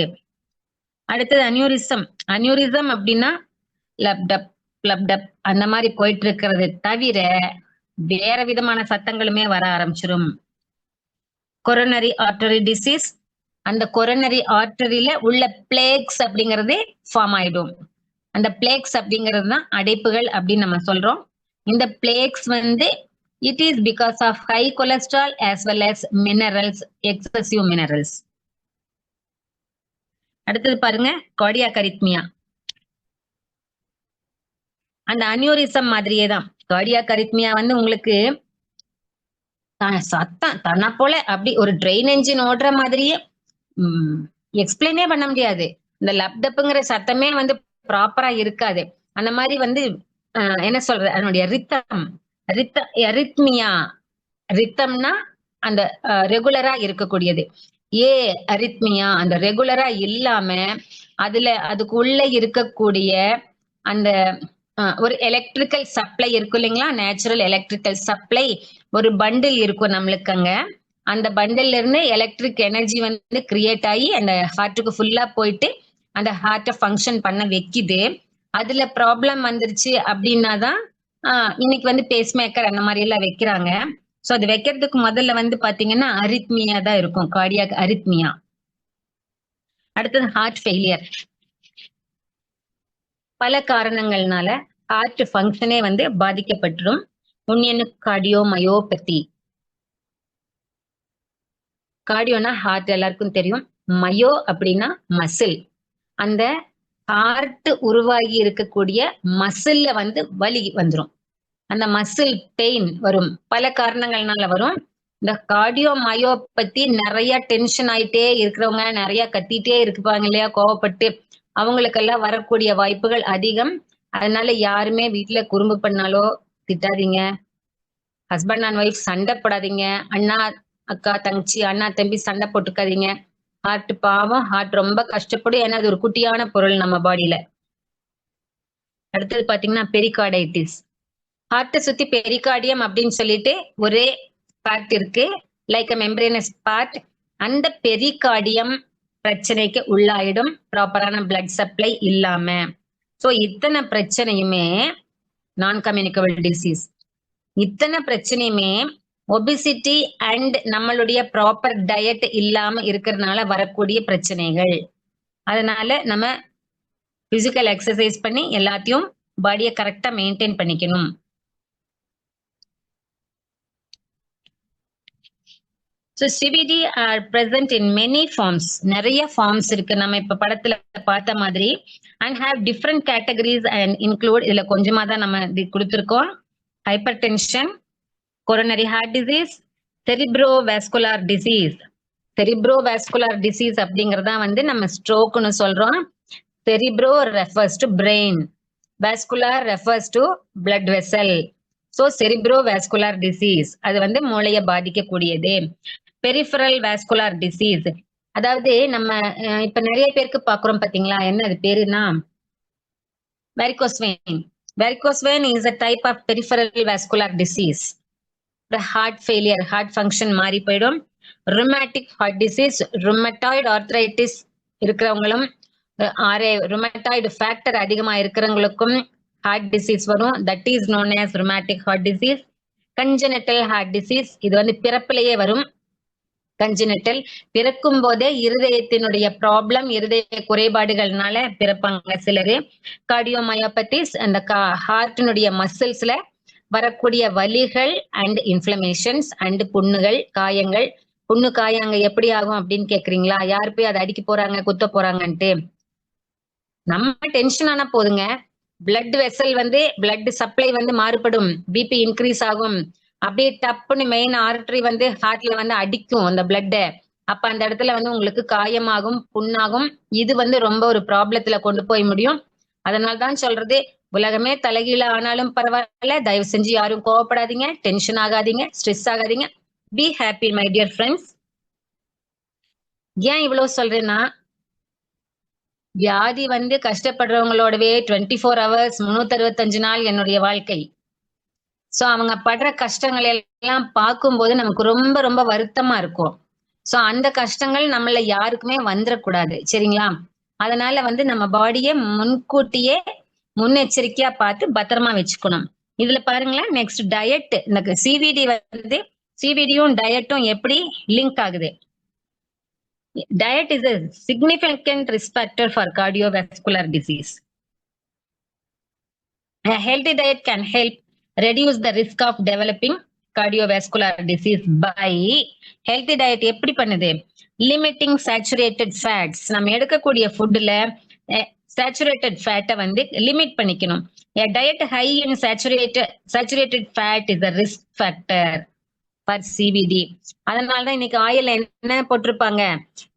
அடுத்தது அனியூரிசம். அனியூரிசம் அப்படின்னா லப்டப் லப்டப் அந்த மாதிரி போயிட்டு இருக்கிறது தவிர வேற விதமான சத்தங்களுமே வர ஆரம்பிச்சிடும். கொரோனரி ஆர்டரி டிசீஸ், அந்த கொரோனரி ஆர்டரியில உள்ள பிளேக்ஸ் அப்படிங்கறதே ஃபார்ம் ஆயிடும். அந்த பிளேக்ஸ் அப்படிங்கிறது தான் அடைப்புகள் அப்படின்னு நம்ம சொல்றோம். இந்த பிளேக்ஸ் வந்து it is because of high cholesterol as well as minerals, excessive minerals. அடுத்தது பாருங்க, கார்டியாக் அரித்மியா. அந்த அனியூரிசம் மாதிரியே தான் கார்டியாக் அரித்மியா வந்து உங்களுக்கு சத்தம் தன்ன போல அப்படி ஒரு ட்ரெயின் என்ஜின் ஓடுற மாதிரியே எக்ஸ்பிளைனே பண்ண முடியாது. இந்த லப்டப்புங்கிற சத்தமே வந்து ப்ராப்பரா இருக்காது. அந்த மாதிரி வந்து என்ன சொல்றது, அதனுடைய அரித்மியா, ரித்தம்னா அந்த ரெகுலரா இருக்கக்கூடியது. அரித்மியா அந்த ரெகுலரா இல்லாம அதுக்கு உள்ள இருக்கக்கூடிய அந்த ஒரு எலக்ட்ரிக்கல் சப்ளை இருக்கும் இல்லைங்களா, நேச்சுரல் எலக்ட்ரிக்கல் சப்ளை ஒரு பண்டில் இருக்கும் நம்மளுக்கு அங்க. அந்த பண்டில்ல இருந்து எலக்ட்ரிக் எனர்ஜி வந்து கிரியேட் ஆகி அந்த ஹார்ட்டுக்கு ஃபுல்லா போயிட்டு அந்த ஹார்ட்டை ஃபங்க்ஷன் பண்ண வைக்குது. அதுல ப்ராப்ளம் வந்துருச்சு அப்படின்னாதான் இன்னைக்கு வந்து பேஸ் மேக்கர் அந்த மாதிரி எல்லாம் வைக்கிறாங்க. சோ அது வைக்கிறதுக்கு முதல்ல வந்து பாத்தீங்கன்னா அரித்மியா தான் இருக்கும், கார்டியாக் அரித்மியா. அடுத்தது ஹார்ட் ஃபெயிலியர். பல காரணங்கள்னால ஹார்ட் ஃபங்க்ஷனே வந்து பாதிக்கப்பட்டுரும். ஒன்னு கார்டியோமயோபதி. கார்டியோனா ஹார்ட் எல்லாருக்கும் தெரியும். மயோ அப்படின்னா மசில். அந்த ஹார்ட் உருவாகி இருக்கக்கூடிய மசில்ல வந்து வலி வந்துரும். அந்த மசில் பெயின் வரும். பல காரணங்கள்னால வரும். இந்த கார்டியோமயோபதி நிறைய டென்ஷன் ஆயிட்டே இருக்கிறவங்க, நிறைய கத்திட்டே இருப்பாங்க இல்லையா, கோவப்பட்டு, அவங்களுக்கெல்லாம் வரக்கூடிய வாய்ப்புகள் அதிகம். அதனால யாருமே வீட்டுல குறும்பு பண்ணாலோ திட்டாதீங்க. ஹஸ்பண்ட் அண்ட் ஒய்ஃப் சண்டை போடாதீங்க. அண்ணா அக்கா தங்கச்சி, அண்ணா தம்பி சண்டை போட்டுக்காதீங்க. ஹார்ட் பாவம், ஹார்ட் ரொம்ப கஷ்டப்படும். ஏன்னா அது ஒரு குட்டியான பொருள் நம்ம பாடியில. அடுத்தது பாத்தீங்கன்னா பெரிகார்டைட்டிஸ். ஹார்ட்டை சுத்தி பெரிகார்டியம் அப்படின்னு சொல்லிட்டு ஒரே பார்ட் இருக்கு, லைக் அ மெம்பரேனஸ் பார்ட். அந்த பெரிகார்டியம் பிரச்சனைக்கு உள்ளாயிடும் ப்ராப்பரான பிளட் சப்ளை இல்லாம. சோ இத்தனை பிரச்சனையுமே நான் கம்யூனிகபிள் டிசீஸ். இத்தனை பிரச்சனையுமே ஒபிசிட்டி அண்ட் நம்மளுடைய ப்ராப்பர் டயட் இல்லாம இருக்கிறதுனால வரக்கூடிய பிரச்சனைகள். அதனால நம்ம பிசிக்கல் எக்ஸசைஸ் பண்ணி எல்லாத்தையும் பாடியை கரெக்டா மெயின்டைன் பண்ணிக்கணும். So CVD are present in many forms. நிறைய forms இருக்கு நம்ம இப்ப படத்துல பார்த்த மாதிரி, and have different categories and include, இதுல கொஞ்சமா தான் நம்ம இது கொடுத்திருக்கோம். Hypertension, coronary heart disease, cerebrovascular disease. Cerebrovascular disease அப்படிங்கறதா வந்து நம்ம ஸ்ட்ரோக்னு சொல்றோம். Cerebro refers to brain. Vascular refers to blood vessel. So cerebrovascular disease அது வந்து மூளையை பாதிக்கக்கூடியது. பெரிஃபரல் வாஸ்குலர் டிசீஸ், அதாவது நம்ம இப்ப நிறைய பேருக்கு பாக்குறோம் பாத்தீங்களா, என்ன அது பேருனா varicose vein. Varicose vein is a type of peripheral vascular disease. Heart failure, heart function மாறி போயிடும். Rheumatic heart disease, rheumatoid arthritis இருக்கிறவங்களும், ருமட்டாய்டு ஃபேக்டர் அதிகமா இருக்கிறவங்களுக்கும் ஹார்ட் டிசீஸ் வரும். That is known as rheumatic heart disease. Congenital heart disease, இது வந்து பிறப்பிலேயே வரும். கன்ஜெனிட்டல், பிறக்கும் போதே இருதயத்தினுடைய ப்ராப்ளம், இருதய குறைபாடுகள்னால பிறப்பாங்க சிலரு. கார்டியோமயோபதிஸ், அந்த ஹார்ட்டினுடைய மசில்ஸ்ல வரக்கூடிய வலிகள் அண்ட் இன்ஃப்ளமேஷன்ஸ் அண்ட் புண்ணுகள், காயங்கள். புண்ணு காயங்க எப்படி ஆகும் அப்படின்னு கேக்குறீங்களா? யார் போய் அதை அடிக்க போறாங்க, குத்த போறாங்கன்ட்டு? நம்ம டென்ஷன் ஆனா போதுங்க, பிளட் வெசல் வந்து பிளட் சப்ளை வந்து மாறுபடும், பிபி இன்க்ரீஸ் ஆகும். அப்படியே டப்புன்னு மெயின் ஆர்டரி வந்து ஹார்ட்ல வந்து அடிக்கும் அந்த பிளட்ட. அப்ப அந்த இடத்துல வந்து உங்களுக்கு காயமாகும், புண்ணாகும். இது வந்து ரொம்ப ஒரு ப்ராப்ளத்துல கொண்டு போய் முடியும். அதனால்தான் சொல்றது, உலகமே தலைகீழ ஆனாலும் பரவாயில்ல, தயவு செஞ்சு யாரும் கோவப்படாதீங்க, டென்ஷன் ஆகாதீங்க, ஸ்ட்ரெஸ் ஆகாதீங்க. Be happy my dear friends. ஏன் இவ்வளவு சொல்றேன்னா, வியாதி வந்து கஷ்டப்படுறவங்களோடவே 24 hours 365 நாள் என்னுடைய வாழ்க்கை. சோ அவங்க படுற கஷ்டங்கள் எல்லாம் பார்க்கும்போது நமக்கு ரொம்ப ரொம்ப வருத்தமா இருக்கும். சோ அந்த கஷ்டங்கள் நம்மள யாருக்குமே வந்துடக்கூடாது, சரிங்களா? அதனால வந்து நம்ம பாடியை முன்கூட்டியே முன்னெச்சரிக்கையா பார்த்து பத்திரமா வச்சுக்கணும். இதுல பாருங்களேன், நெக்ஸ்ட் டயட். இந்த சிவிடி வந்து, சிவிடியும் டயட்டும் எப்படி லிங்க் ஆகுது? Diet is a significant risk factor for cardiovascular disease. A healthy diet can help reduce the risk of developing cardiovascular disease by, healthy diet எப்படி பண்ணுது? Limiting saturated fats. நம்ம எடுக்கக்கூடிய ஃபுட்ல saturated fat வந்து limit பண்ணிக்கணும். A diet high in saturated fat is a risk factor for CVD. அதனாலதான் இன்னைக்கு oil என்ன போட்டிருப்பாங்க?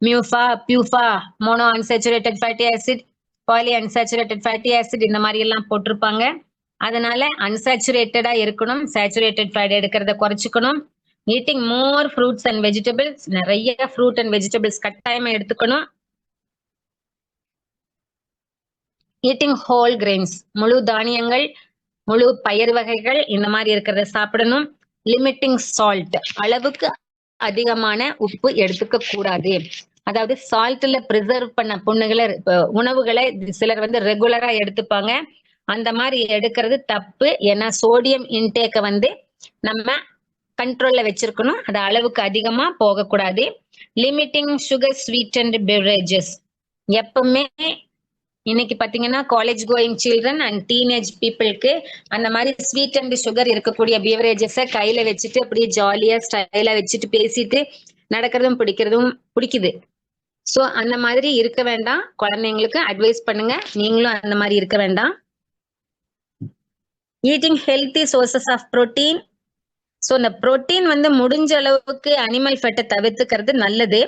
MUFA, PUFA, mono unsaturated fatty acid, poly unsaturated fatty acid, இந்த மாதிரி எல்லாம் போட்டிருப்பாங்க. அதனால அன்சாச்சுரேட்டடா இருக்கணும், சேச்சுரேட்டட் ஃபேட் எடுக்கிறத குறைச்சிக்கணும். Eating more fruits and vegetables, நிறைய ஃப்ரூட் அண்ட் வெஜிடபிள்ஸ் கட்டாயமா எடுத்துக்கணும். ஈட்டிங் ஹோல் கிரெயின்ஸ், முழு தானியங்கள், முழு பயிர் வகைகள், இந்த மாதிரி இருக்கிறத சாப்பிடணும். லிமிட்டிங் சால்ட், அளவுக்கு அதிகமான உப்பு எடுத்துக்க கூடாது. அதாவது சால்ட்ல பிரிசர்வ் பண்ண உணவுகளை சிலர் வந்து ரெகுலரா எடுத்துப்பாங்க. அந்த மாதிரி எடுக்கிறது தப்பு. ஏன்னா சோடியம் இன்டேக்க வந்து நம்ம கண்ட்ரோல்ல வச்சிருக்கணும், அது அளவுக்கு அதிகமா போகக்கூடாது. லிமிட்டிங் சுகர் ஸ்வீட்டன்ட் பெவரேஜஸ், எப்பவுமே இன்னைக்கு பாத்தீங்கன்னா college going children and teenage பீப்புளுக்கு அந்த மாதிரி ஸ்வீட் அண்ட் சுகர் இருக்கக்கூடிய பீவரேஜஸ கையில வச்சுட்டு அப்படியே ஜாலியா ஸ்டைலா வச்சுட்டு பேசிட்டு நடக்கிறதும் பிடிக்குது. சோ அந்த மாதிரி இருக்க வேண்டாம். குழந்தைங்களுக்கு அட்வைஸ் பண்ணுங்க, நீங்களும் அந்த மாதிரி இருக்க வேண்டாம். Eating healthy sources of protein. So இந்த புரோட்டீன் வந்து முடிஞ்ச அளவுக்கு அனிமல் ஃபெட்டை தவிர்த்துக்கிறது நல்லது.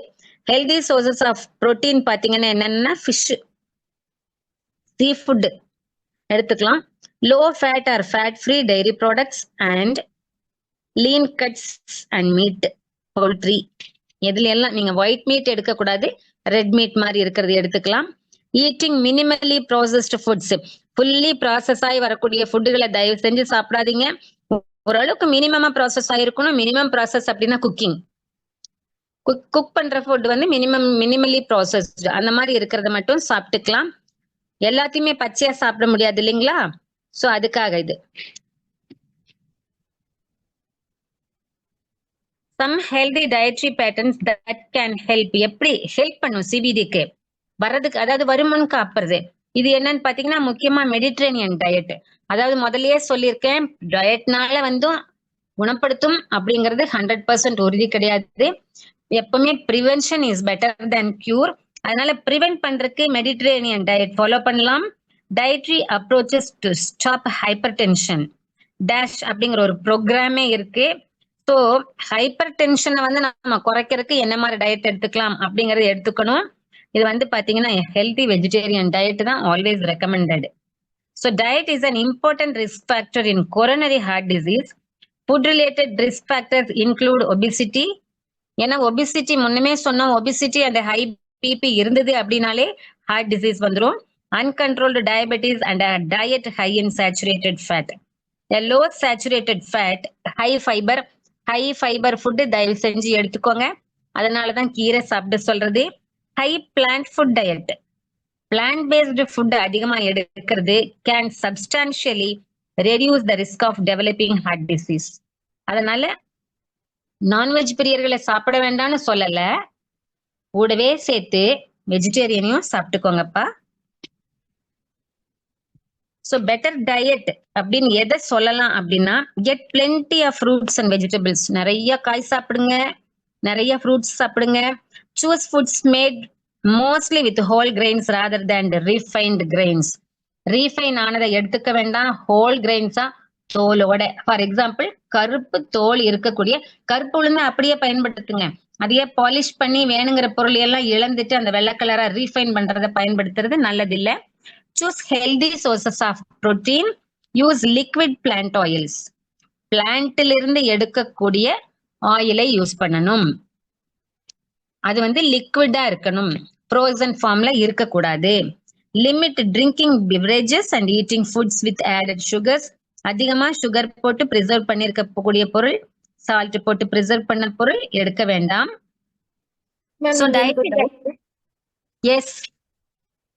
ஹெல்தி சோர்சஸ் ஆஃப் புரோட்டீன் பாத்தீங்கன்னா என்னன்னா ஃபிஷ், சீ ஃபுட் எடுத்துக்கலாம். Low fat or fat free dairy products and lean cuts and meat, poultry. எதுல எல்லாம் நீங்க ஒயிட் மீட் எடுக்கக்கூடாது, ரெட் மீட் மாதிரி இருக்கிறது எடுத்துக்கலாம். Eating minimally processed foods, fully process ஆகி வரக்கூடிய ஃபுட்டுகளை தயவு செஞ்சு சாப்பிடாதீங்க. ஓரளவுக்கு மினிமமா ப்ராசஸ் ஆயிருக்கணும். மினிமம் ப்ராசஸ் அப்படின்னா குக்கிங், குக் பண்ற ஃபுட் வந்து மினிமலி ப்ராசஸ்டு அந்த மாதிரி இருக்கிறத மட்டும் சாப்பிட்டுக்கலாம். எல்லாத்தையுமே பச்சையா சாப்பிட முடியாது இல்லைங்களா? சோ அதுக்காக இது. Some healthy dietary patterns that can help. எப்படி ஹெல்ப் பண்ணும் சிபிடிக்கு வர்றதுக்கு, அதாவது வருமுன் காப்புறது. இது என்னன்னு பாத்தீங்கன்னா முக்கியமா மெடிட்ரேனியன் டயட். அதாவது முதல்லயே சொல்லியிருக்கேன், டயட்னால வந்து குணப்படுத்தும் அப்படிங்கிறது 100% உறுதி கிடையாது. எப்பவுமே prevention is better than cure. அதனால ப்ரிவென்ட் பண்றதுக்கு மெடிட்ரேனியன் டயட் ஃபாலோ பண்ணலாம். Dietary approaches to stop hyper tension dash அப்படிங்கிற ஒரு ப்ரோக்ராமே இருக்கு. ஸோ ஹைப்பர் டென்ஷனை வந்து நம்ம குறைக்கிறதுக்கு என்ன மாதிரி டயட் எடுத்துக்கலாம் அப்படிங்கறத எடுத்துக்கணும். இது வந்து பாத்தீங்கன்னா ஹெல்தி வெஜிடேரியன் டயட் தான் always recommended. So diet is an important risk factor in coronary heart disease. Food related risk factors include obesity. ஏன்னா ஒபிசிட்டி முன்னமே சொன்னோம், ஒபிசிட்டி அண்ட் ஹை பிபி இருந்தது அப்படின்னாலே ஹார்ட் டிசீஸ் வந்துடும். Uncontrolled diabetes and diet high in saturated fat. Low saturated fat, high fibre food தயவு செஞ்சு எடுத்துக்கோங்க. அதனாலதான் கீரை சாப்பிட சொல்றது. High plant food diet, plant based food அதிகமா எடுக்கிறது can substantially reduce the risk of developing heart disease. அதனால நான்வெஜ் பிரியர்களை சாப்பிட வேண்டாம்னு சொல்லல, கூடவே சேர்த்து வெஜிடேரியனையும் சாப்பிட்டுக்கோங்கப்பா. ஸோ பெட்டர் டயட் அப்படின்னு எதை சொல்லலாம் அப்படின்னா, get plenty of fruits and vegetables. நிறைய காய் சாப்பிடுங்க, நிறைய ஃப்ரூட்ஸ் சாப்பிடுங்க. Choose foods made mostly with whole grains rather than refined grains. Refine ஆனதை எடுத்துக்க வேண்டாம், ஹோல் கிரெயின்ஸா தோலோட. ஃபார் எக்ஸாம்பிள் கருப்பு தோல் இருக்கக்கூடிய கருப்பு உளுந்து அப்படியே பயன்படுத்துங்க. அதையே பாலிஷ் பண்ணி வேணுங்கிற பொருள் எல்லாம் இழந்துட்டு அந்த வெள்ளை கலரா ரீஃபைன் பண்றதை பயன்படுத்துறது நல்லதில்லை. Choose healthy sources of protein. Use liquid plant oils. பிளான்ட்ல இருந்து எடுக்கக்கூடிய ஆயிலை யூஸ் பண்ணணும். அது வந்து லிக்விடா இருக்கணும், ஃப்ரோசன் ஃபார்ம்ல இருக்கக்கூடாது. Limit drinking beverages and eating foods with added sugars. அதிகமா சுகர் போட்டு ப்ரிசர்வ் பண்ணிருக்கக்கூடிய பொருள், சால்ட் போட்டு ப்ரிசர்வ் பண்ண பொருள் எடுக்க வேண்டாம். எஸ்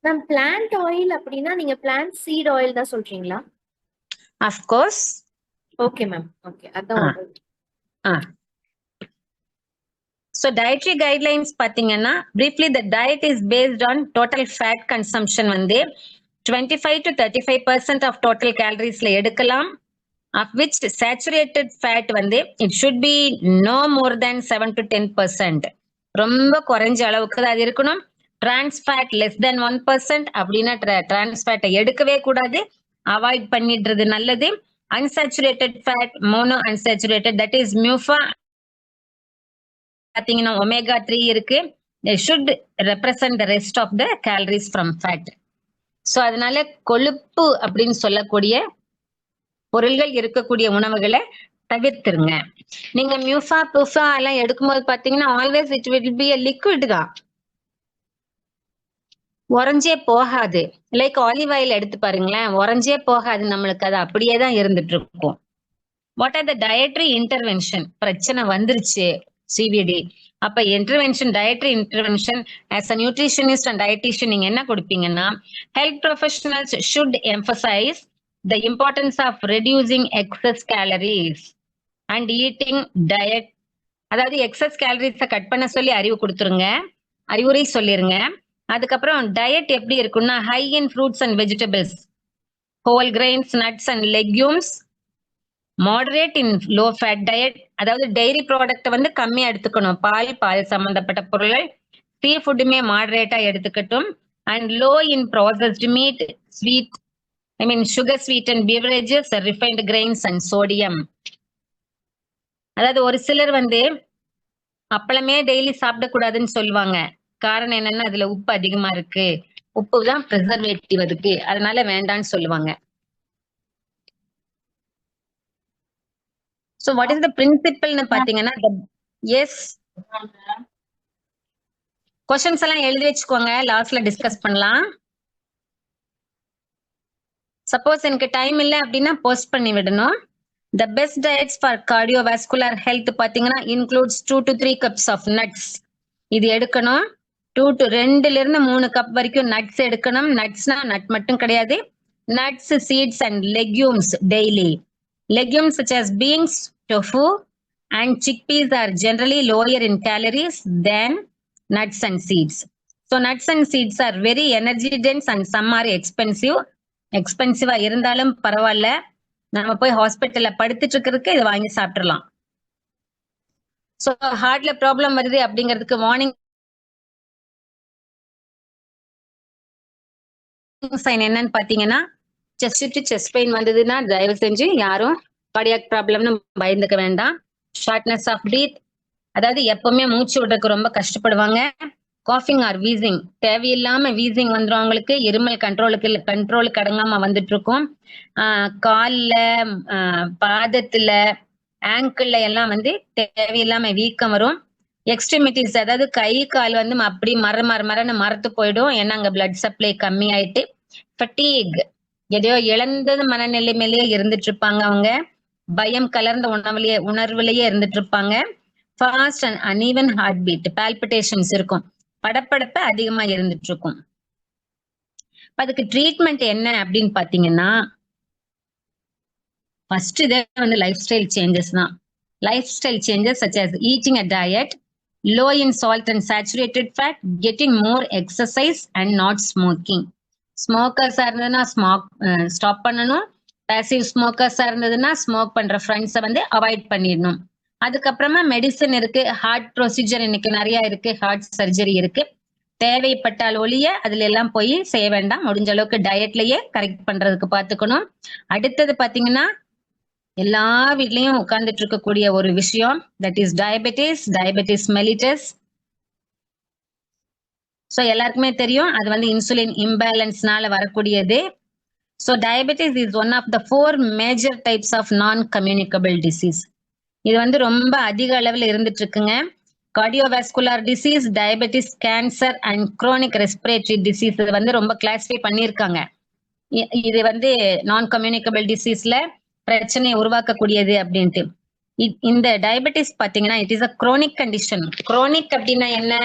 மேம், பிளான்ட் ஆயில் அப்படின்னா நீங்க பிளான்ட் சீட் ஆயில் தான் சொல்றீங்களா? Of course. Okay ma'am, okay. அதான். So dietary guidelines பாத்தீங்கன்னா briefly the diet is based on total fat consumption வந்து 25 to 35% of total calories ல எடுக்கலாம். Of which saturated fat வந்து it should be no more than 7 to 10%. ரொம்ப குறைஞ்ச அளவுக்கு அது இருக்கணும். trans fat less than 1% அப்படின்னா trans fat எடுக்கவே கூடாது, அவாய்ட் பண்ணிடுறது நல்லது. unsaturated fat, mono unsaturated, that is MUFA பாத்தீங்கன்னா ஒமேகா 3 இருக்கு. they should represent the rest of the calories from fat. So அதனால கொழுப்பு அப்படின்னு சொல்லக்கூடிய பொருள்கள் இருக்கக்கூடிய உணவுகளை தவிர்த்துருங்க. நீங்க மியூஃபா புஃபா எல்லாம் எடுக்கும்போது பாத்தீங்கன்னா always it will be a liquid தான், உறைஞ்சே போகாது. லைக் ஆலிவ் ஆயில் எடுத்து பாருங்களேன், உறைஞ்சே போகாது நம்மளுக்கு, அது அப்படியே தான் இருந்துட்டு இருக்கும். What are the dietary intervention? பிரச்சனை வந்துருச்சு சிவிடி, அப்ப intervention, dietary intervention as a nutritionist and dietitian நீங்க என்ன கொடுப்பீங்கன்னா, health professionals should emphasize the importance of reducing excess calories and eating diet. அதாவது எக்ஸஸ் கேலரிஸை கட் பண்ண சொல்லி அறிவுரை சொல்லிருங்க. அதுக்கப்புறம் டயட் எப்படி இருக்கும்னா high in fruits and vegetables, whole grains, nuts and legumes, moderate in low fat diet, அதாவது டைரி ப்ராடக்ட் வந்து கம்மியா எடுத்துக்கணும், பால் சம்பந்தப்பட்ட பொருள்கள். சீ ஃபுட்டுமே மாடரேட்டா எடுத்துக்கட்டும். And low in processed meat, sweet sugar sweet and beverages, refined grains and sodium. அதாவது ஒரு சிலர் வந்து அப்பளமே டெய்லி சாப்பிடக்கூடாதுன்னு சொல்லுவாங்க. காரணம் என்னன்னா அதுல உப்பு அதிகமா இருக்கு, உப்பு தான் ப்ரிசர்வேட்டிவ் அதுக்கு, அதனால வேண்டான்னு சொல்லுவாங்க. So what is the principle னு பாத்தீங்கன்னா, எஸ் கொஸ்டின்ஸ் எல்லாம் எழுதி வச்சுக்கோங்க, லாஸ்ட்ல டிஸ்கஸ் பண்ணலாம். சப்போஸ் எனக்கு டைம் இல்லை அப்படின்னா போஸ்ட் பண்ணி விடணும். The best diets for cardiovascular health பாத்தீங்கன்னா includes 2 to 3 cups of nuts. இது எடுக்கணும். 2 ல இருந்து 3 கப் வரைக்கும் நட்ஸ் எடுக்கணும். நட்ஸ்னா நட் மட்டும் கிடையாது, nuts, seeds and legumes daily. Legumes such as beans, tofu and chickpeas are generally lower in calories than nuts and seeds. So nuts and seeds are very energy dense and some are expensive. எக்ஸ்பென்சிவா இருந்தாலும் பரவாயில்ல, நம்ம போய் ஹாஸ்பிட்டல்ல படுத்துட்டு இருக்கிறதுக்கு இதை வாங்கி சாப்பிடலாம். ஸோ ஹார்ட்ல ப்ராப்ளம் வருது அப்படிங்கிறதுக்கு வார்னிங் சைன் என்னன்னு பாத்தீங்கன்னா, செஸ்ட் பெயின் வந்ததுன்னா தயவு செஞ்சு யாரும் கார்டியாக் ப்ராப்ளம்னு பயந்துக்க வேண்டாம். ஷார்ட்னஸ் ஆஃப் பிரீத், அதாவது எப்பவுமே மூச்சு விடுறதுக்கு ரொம்ப கஷ்டப்படுவாங்க. காஃபிங் ஆர் வீசிங், தேவையில்லாம வீசிங் வந்துடும் அவங்களுக்கு. இருமல் கண்ட்ரோலுக்கு அடங்காம வந்துட்டு இருக்கும். கால்ல, பாதத்துல, ஆங்கிள் எல்லாம் வந்து தேவையில்லாம வீக்கம் வரும். எக்ஸ்ட்ரிமிட்டிஸ், அதாவது கை கால் வந்து அப்படி மரன்னு மரத்து போயிடும், ஏன்னா அங்க பிளட் சப்ளை கம்மி ஆயிட்டு. ஃபட்டீக், எதையோ இழந்தது மனநிலைமையிலேயே இருந்துட்டு இருப்பாங்க அவங்க. பயம் கலர்ந்த உணர்வுலயே இருந்துட்டு இருப்பாங்க. Fast and uneven heartbeat, palpitations இருக்கும், படப்படப்ப அதிகமா இருந்துட்டு இருக்கும். அதுக்கு ட்ரீட்மெண்ட் என்ன அப்படின்னு பாத்தீங்கன்னா, ஃபர்ஸ்ட் இதே வந்து லைஃப் ஸ்டைல் சேஞ்சஸ் தான். Life style changes such as eating a diet low in salt and saturated fat, getting more exercise and not smoking. ஸ்மோக்கர்ஸா இருந்ததுன்னா ஸ்டாப் பண்ணணும். பேசிவ் ஸ்மோக்கர்ஸா இருந்ததுன்னா ஸ்மோக் பண்ற ஃப்ரெண்ட்ஸை வந்து அவாய்ட் பண்ணிடணும். அதுக்கப்புறமா மெடிசன் இருக்கு, ஹார்ட் ப்ரொசீஜர் இன்னைக்கு நிறைய இருக்கு, ஹார்ட் சர்ஜரி இருக்கு. தேவைப்பட்டால் ஒழிய அதுல எல்லாம் போய் செய்ய வேண்டாம். முடிஞ்ச அளவுக்கு டயட்லயே கரெக்ட் பண்றதுக்கு பாத்துக்கணும். அடுத்தது பாத்தீங்கன்னா, எல்லா வீட்லயும் உட்கார்ந்துட்டு இருக்கக்கூடிய ஒரு விஷயம், that is diabetes mellitus. So எல்லாருக்குமே தெரியும், அது வந்து இன்சுலின் இம்பேலன்ஸ்னால வரக்கூடியது. So diabetes is one of the 4 major types of non communicable disease. இது வந்து ரொம்ப அதிக அளவில் இருந்துட்டு இருக்குங்க. Cardiovascular disease, diabetes, cancer and chronic respiratory disease இது வந்து ரொம்ப கிளாஸிஃபை பண்ணியிருக்காங்க. இது வந்து நான் கம்யூனிகபிள் டிசீஸ்ல பிரச்சனையை உருவாக்கக்கூடியது அப்படின்ட்டு. இந்த டயபெட்டிஸ் பாத்தீங்கன்னா it is a crony condition. Crony அப்படின்னா என்ன?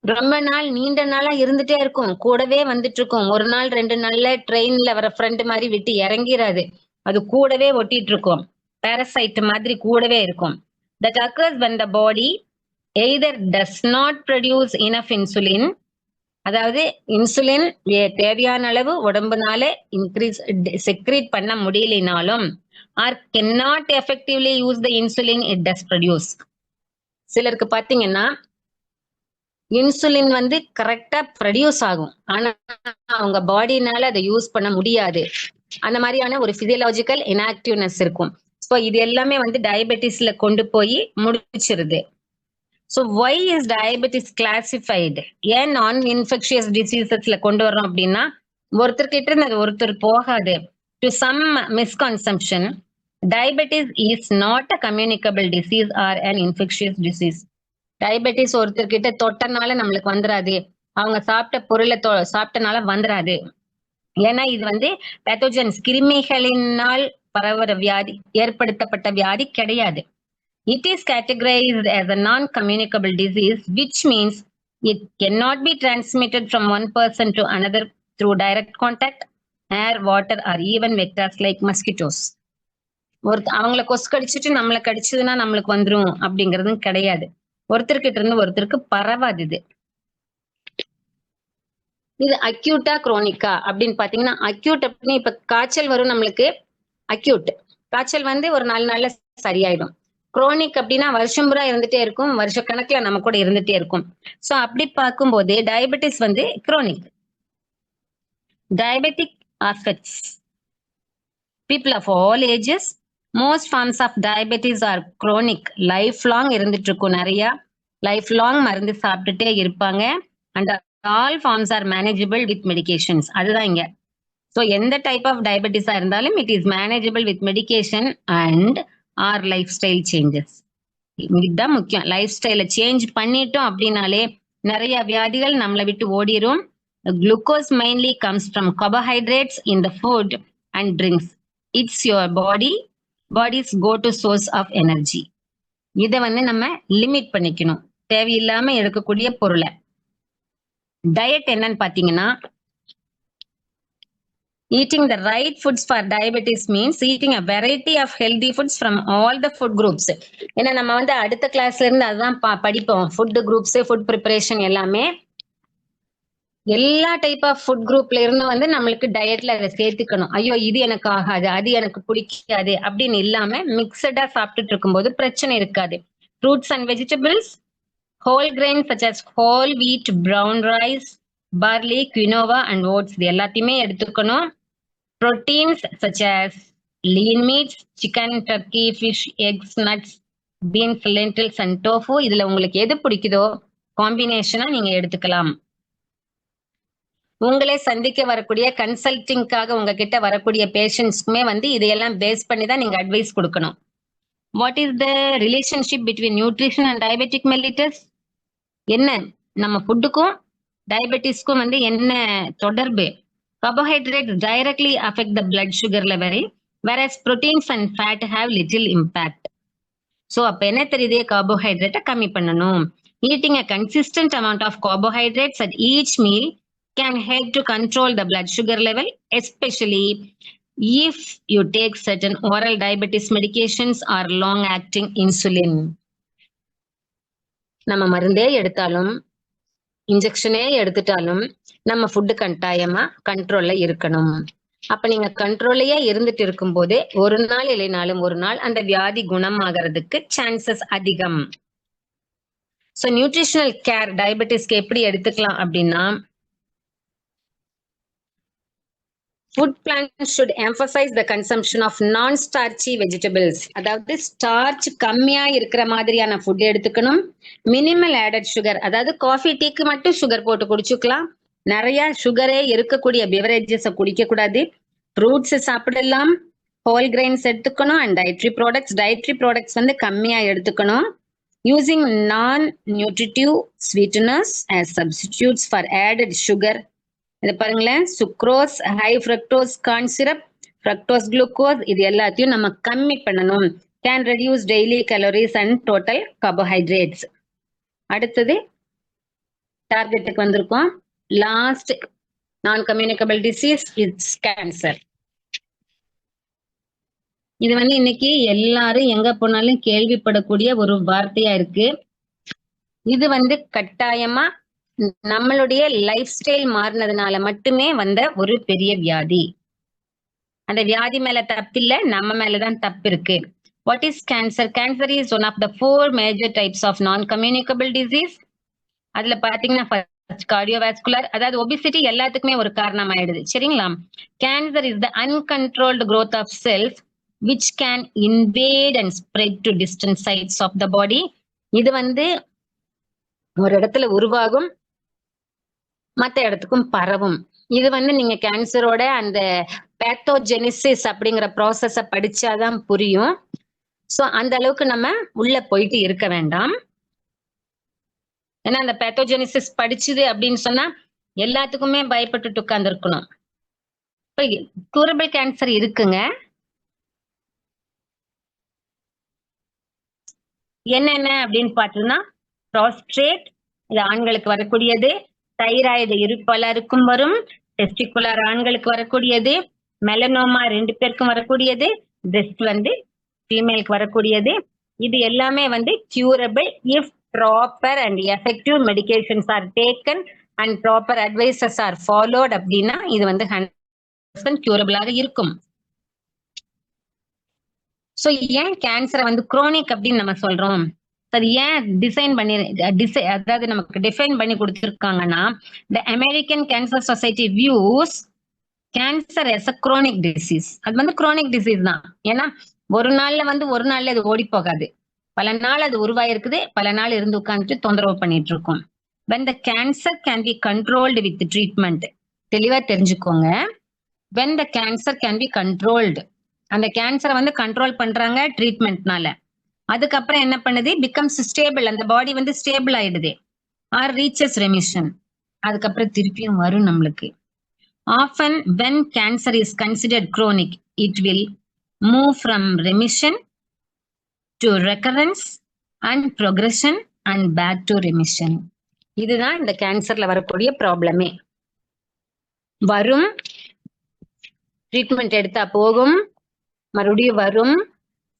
ரொம்ப நாள், நீண்ட நாளா இருந்துட்டே இருக்கும், கூடவே வந்துட்டு இருக்கும். ஒரு நாள் 2 நாள்ல ட்ரெயின்ல வர ஃப்ரெண்ட் மாதிரி விட்டு இறங்கிறாது, அது கூடவே ஒட்டிட்டு இருக்கும். பாரசைட் மாதிரி கூடவே இருக்கும். That occurs when the body either does not produce enough insulin, அதாவது இன்சுலின் தேவையான அளவு உடம்புனால செக்ரீட் பண்ண முடியலனாலும், or cannot effectively use the insulin it does produce. சிலருக்கு பாத்தீங்கன்னா இன்சுலின் வந்து கரெக்டா ப்ரொடியூஸ் ஆகும், ஆனா அவங்க பாடினால அதை யூஸ் பண்ண முடியாது. அந்த மாதிரியான ஒரு பிசியலாஜிக்கல் இன்ஆக்டிவ்னஸ் இருக்கும். ஸோ இது எல்லாமே வந்து டயபெட்டிஸ்ல கொண்டு போய் முடிச்சிருது. So why is diabetes classified? ஏன் நான் இன்ஃபெக்ஷியஸ் டிசீசஸ்ல கொண்டு வரோம் அப்படின்னா, ஒருத்தர்கிட்ட இருந்து அது ஒருத்தர் போகாது. To some misconception, diabetes is not a communicable disease or an infectious disease. Diabetes ஒருத்தர்கிட்ட தொட்டனால நம்மளுக்கு வந்துடாது, அவங்க சாப்பிட்ட பொருளை சாப்பிட்டனால வந்துடாது. ஏன்னா இது வந்து பேத்தோஜன்ஸ், கிருமிகளினால் பரவுற வியாதி, ஏற்படுத்தப்பட்ட வியாதி கிடையாது. It is categorized as a non-communicable disease, which means it cannot be transmitted from one person to another through direct contact, air, water or even vectors like mosquitoes. அவங்கள கொசு கடிச்சிட்டு நம்மளை கடிச்சதுன்னா நம்மளுக்கு வந்துரும் அப்படிங்கிறதும் கிடையாது. ஒருத்தர்கிட்ட இருந்து ஒருத்தருக்கு பரவாது. இது அக்யூட்டா குரோனிக்கா அப்படின்னு பாத்தீங்கன்னா, அக்யூட் அப்படின்னு இப்ப காய்ச்சல் வரும் நம்மளுக்கு, அக்யூட் காய்ச்சல் வந்து ஒரு 4 நாள்ல சரியாயிடும். குரோனிக் அப்படின்னா வருஷம் பூரா இருந்துட்டே இருக்கும், வருஷ கணக்குல நம்ம கூட இருந்துட்டே இருக்கும். சோ அப்படி பார்க்கும்போது டயபெட்டிஸ் வந்து crony. Diabetic affects people of all ages. Most forms of diabetes are chronic. Lifelong இருந்துட்டு இருக்கும் நிறைய. Lifelong மருந்து சாப்பிட்டுட்டே இருப்பாங்க. And all forms are manageable with medications. அதுதான் இங்க. So எந்த type of diabetes இருந்தாலும் it is manageable with medication and or lifestyle changes. இதுதான் முக்கியம். லைஃப் ஸ்டைல சேஞ்ச் பண்ணிட்டோம் அப்படின்னாலே நிறைய வியாதிகள் நம்மளை விட்டு ஓடிரும். Glucose mainly comes from carbohydrates in the food and drinks. It's your body's go-to source of energy. இதை வந்து நம்ம லிமிட் பண்ணிக்கணும், தேவையில்லாம எடுக்கக்கூடிய பொருளை. டயட் என்னன்னு பாத்தீங்கன்னா, eating the right foods for diabetes means eating a variety of healthy foods from all the food groups. ஏன்னா நம்ம வந்து அடுத்த கிளாஸ்ல இருந்து அதுதான் படிப்போம். ஃபுட் குரூப்ஸ், ஃபுட் ப்ரிப்பரேஷன் எல்லாமே எல்லா டைப் ஆஃப் ஃபுட் குரூப்ல இருந்து வந்து நம்மளுக்கு டயட்ல அதை சேர்த்துக்கணும். ஐயோ இது எனக்கு ஆகாது, அது எனக்கு பிடிக்காது அப்படின்னு இல்லாம மிக்சடா சாப்பிட்டுட்டு இருக்கும்போது பிரச்சனை இருக்காது. Fruits and vegetables, whole grain such as whole wheat, brown rice, barley, quinoa and oats இது எல்லாத்தையுமே எடுத்துக்கணும். Proteins such as lean meats, chicken, turkey, fish, eggs, nuts, beans, lentils and tofu இதுல உங்களுக்கு எது பிடிக்குதோ காம்பினேஷனா நீங்க எடுத்துக்கலாம். உங்களே சந்திக்க வரக்கூடிய கன்சல்டிங்காக உங்ககிட்ட வரக்கூடிய பேஷண்ட்ஸ்க்குமே வந்து இதையெல்லாம் பேஸ் பண்ணி தான் நீங்க அட்வைஸ் கொடுக்கணும். What is the relationship between nutrition and diabetic mellitus? என்ன நம்ம ஃபுட்டுக்கும் டயபெட்டிஸ்க்கும் வந்து என்ன தொடர்பு? Carbohydrates directly affect the blood sugar level, whereas proteins and fat have little impact. So அப்ப என்ன தெரியுது? கார்போஹைட்ரேட்டை கம்மி பண்ணணும். Eating a consistent amount of carbohydrates at each meal can help to control the blood sugar level, especially if you take certain oral diabetes medications or long-acting insulin. நம்ம மருந்தே எடுத்தாலும் இன்ஜெக்ஷனே எடுத்துட்டாலும் நம்ம food கட்டாயமா கண்ட்ரோல்ல இருக்கணும். அப்ப நீங்க கண்ட்ரோல்லையே இருந்துட்டு இருக்கும்போது ஒரு நாள் இல்லைனாலும் ஒரு நாள் அந்த வியாதி குணமாகிறதுக்கு சான்சஸ் அதிகம். ஸோ நியூட்ரிஷனல் கேர் டயபெட்டிஸ்க்கு எப்படி எடுத்துக்கலாம் அப்படின்னா, food plans should emphasize the consumption of non-starchy vegetables. அதாவது ஸ்டார்ச் கம்மியா இருக்கிற மாதிரியான ஃபுட் எடுத்துக்கணும். மினிமல் ஆடட் சுகர், அதாவது காஃபி டீக்கு மட்டும் சுகர் போட்டு குடிச்சுக்கலாம். நிறைய சுகரே இருக்கக்கூடிய பிவரேஜஸ் குடிக்க கூடாது. ஃப்ரூட்ஸ் சாப்பிடலாம். ஹோல் கிரெயின்ஸ் எடுத்துக்கணும். அண்ட் டயட்ரி ப்ராடக்ட்ஸ் வந்து கம்மியா எடுத்துக்கணும். Using non nutritive sweeteners as substitutes for added sugar. இது பாருங்களேன், sucrose, high fructose corn syrup, fructose glucose இது எல்லாத்தையும் நம்ம கம்மி பண்ணணும். Can reduce daily calories and total carbohydrates. அடுத்தது டார்கெட்டுக்கு வந்திருக்கோம். லாஸ்ட் நான் கம்யூனிகபிள் டிசீஸ் இட்ஸ் கேன்சர். இது வந்து இன்னைக்கு எல்லாரும் எங்க போனாலும் கேள்விப்படக்கூடிய ஒரு வார்த்தையா இருக்கு. இது வந்து கட்டாயமா நம்மளுடைய லைஃப் ஸ்டைல் மாறினதுனால மட்டுமே வந்த ஒரு பெரிய வியாதி. அந்த வியாதி மேல தப்பில்ல, நம்ம மேலதான் தப்பு இருக்கு. What is cancer? Cancer is one of the 4 major types of non communicable disease. அதுல பாத்தீங்கன்னா கார்டியோவாஸ்குலர், அதாவது ஒபிசிட்டி எல்லாத்துக்குமே ஒரு காரணம் ஆயிடுது. சரிங்களா? Cancer is the uncontrolled growth of cells which can invade and spread to distant sites of the body. இது வந்து ஒரு இடத்துல உருவாகும், மற்ற இடத்துக்கும் பரவும். இது வந்து நீங்க கேன்சரோட அந்த பேத்தோஜெனிசிஸ் அப்படிங்கிற ப்ராசஸ படிச்சாதான் புரியும். சோ அந்த அளவுக்கு நம்ம உள்ள போயிட்டு இருக்க வேண்டாம். ஏன்னா அந்த பேத்தோஜெனிசிஸ் படிச்சுது அப்படின்னு சொன்னா எல்லாத்துக்குமே பயப்பட்டுட்டு உட்கார்ந்து இருக்கணும். இப்ப கியூரபிள் கேன்சர் இருக்குங்க. என்னென்ன அப்படின்னு பார்த்தோம்னா, ப்ராஸ்ட்ரேட் இது ஆண்களுக்கு வரக்கூடியது, தைராய்டு இரு பலருக்கும் வரும், டெஸ்டிகுலர் ஆண்களுக்கு வரக்கூடியது, மெலனோமா 2 பேருக்கும் வரக்கூடியது, பிரெஸ்ட் வந்து ஃபீமேலுக்கு வரக்கூடியது. இது எல்லாமே வந்து curable if proper and effective medications are taken and proper advices are followed அப்படின்னா இது வந்து 100% curable ஆக இருக்கும். சோ ஏன் கேன்சரை வந்து குரோனிக் அப்படின்னு நம்ம சொல்றோம்? அது ஏன் அதாவது நமக்கு டிஃபைன் பண்ணி கொடுத்திருக்காங்கன்னா, the American Cancer Society views cancer as a chronic disease. அது வந்து chronic disease தான். ஏன்னா ஒரு நாள்ல அது ஓடி போகாது. பல நாள் அது உருவாயிருக்குது, பல நாள் இருந்து உட்காந்துட்டு தொந்தரவு பண்ணிட்டு இருக்கோம். when the cancer can be controlled with treatment, தெளிவா தெரிஞ்சுக்கோங்க. when the cancer can be controlled, அந்த கேன்சரை வந்து கண்ட்ரோல் பண்றாங்க ட்ரீட்மெண்ட்னால. அதுக்கப்புறம் என்ன பண்ணுது, பிகம்ஸ் ஸ்டேபிள், அந்த பாடி வந்து ஸ்டேபிள் ஆயிடுது, ஆர் ரீச்சஸ் ரெமிஷன், அதுக்கப்புறம் திருப்பியும் வரும் நம்மளுக்கு. often when cancer is considered chronic, it will move from remission to recurrence and progression and back to remission. இதுதான் இந்த கேன்சர்ல வரக்கூடிய ப்ராப்ளமே. வரும், ட்ரீட்மெண்ட் எடுத்தா போகும், மறுபடியும் வரும்,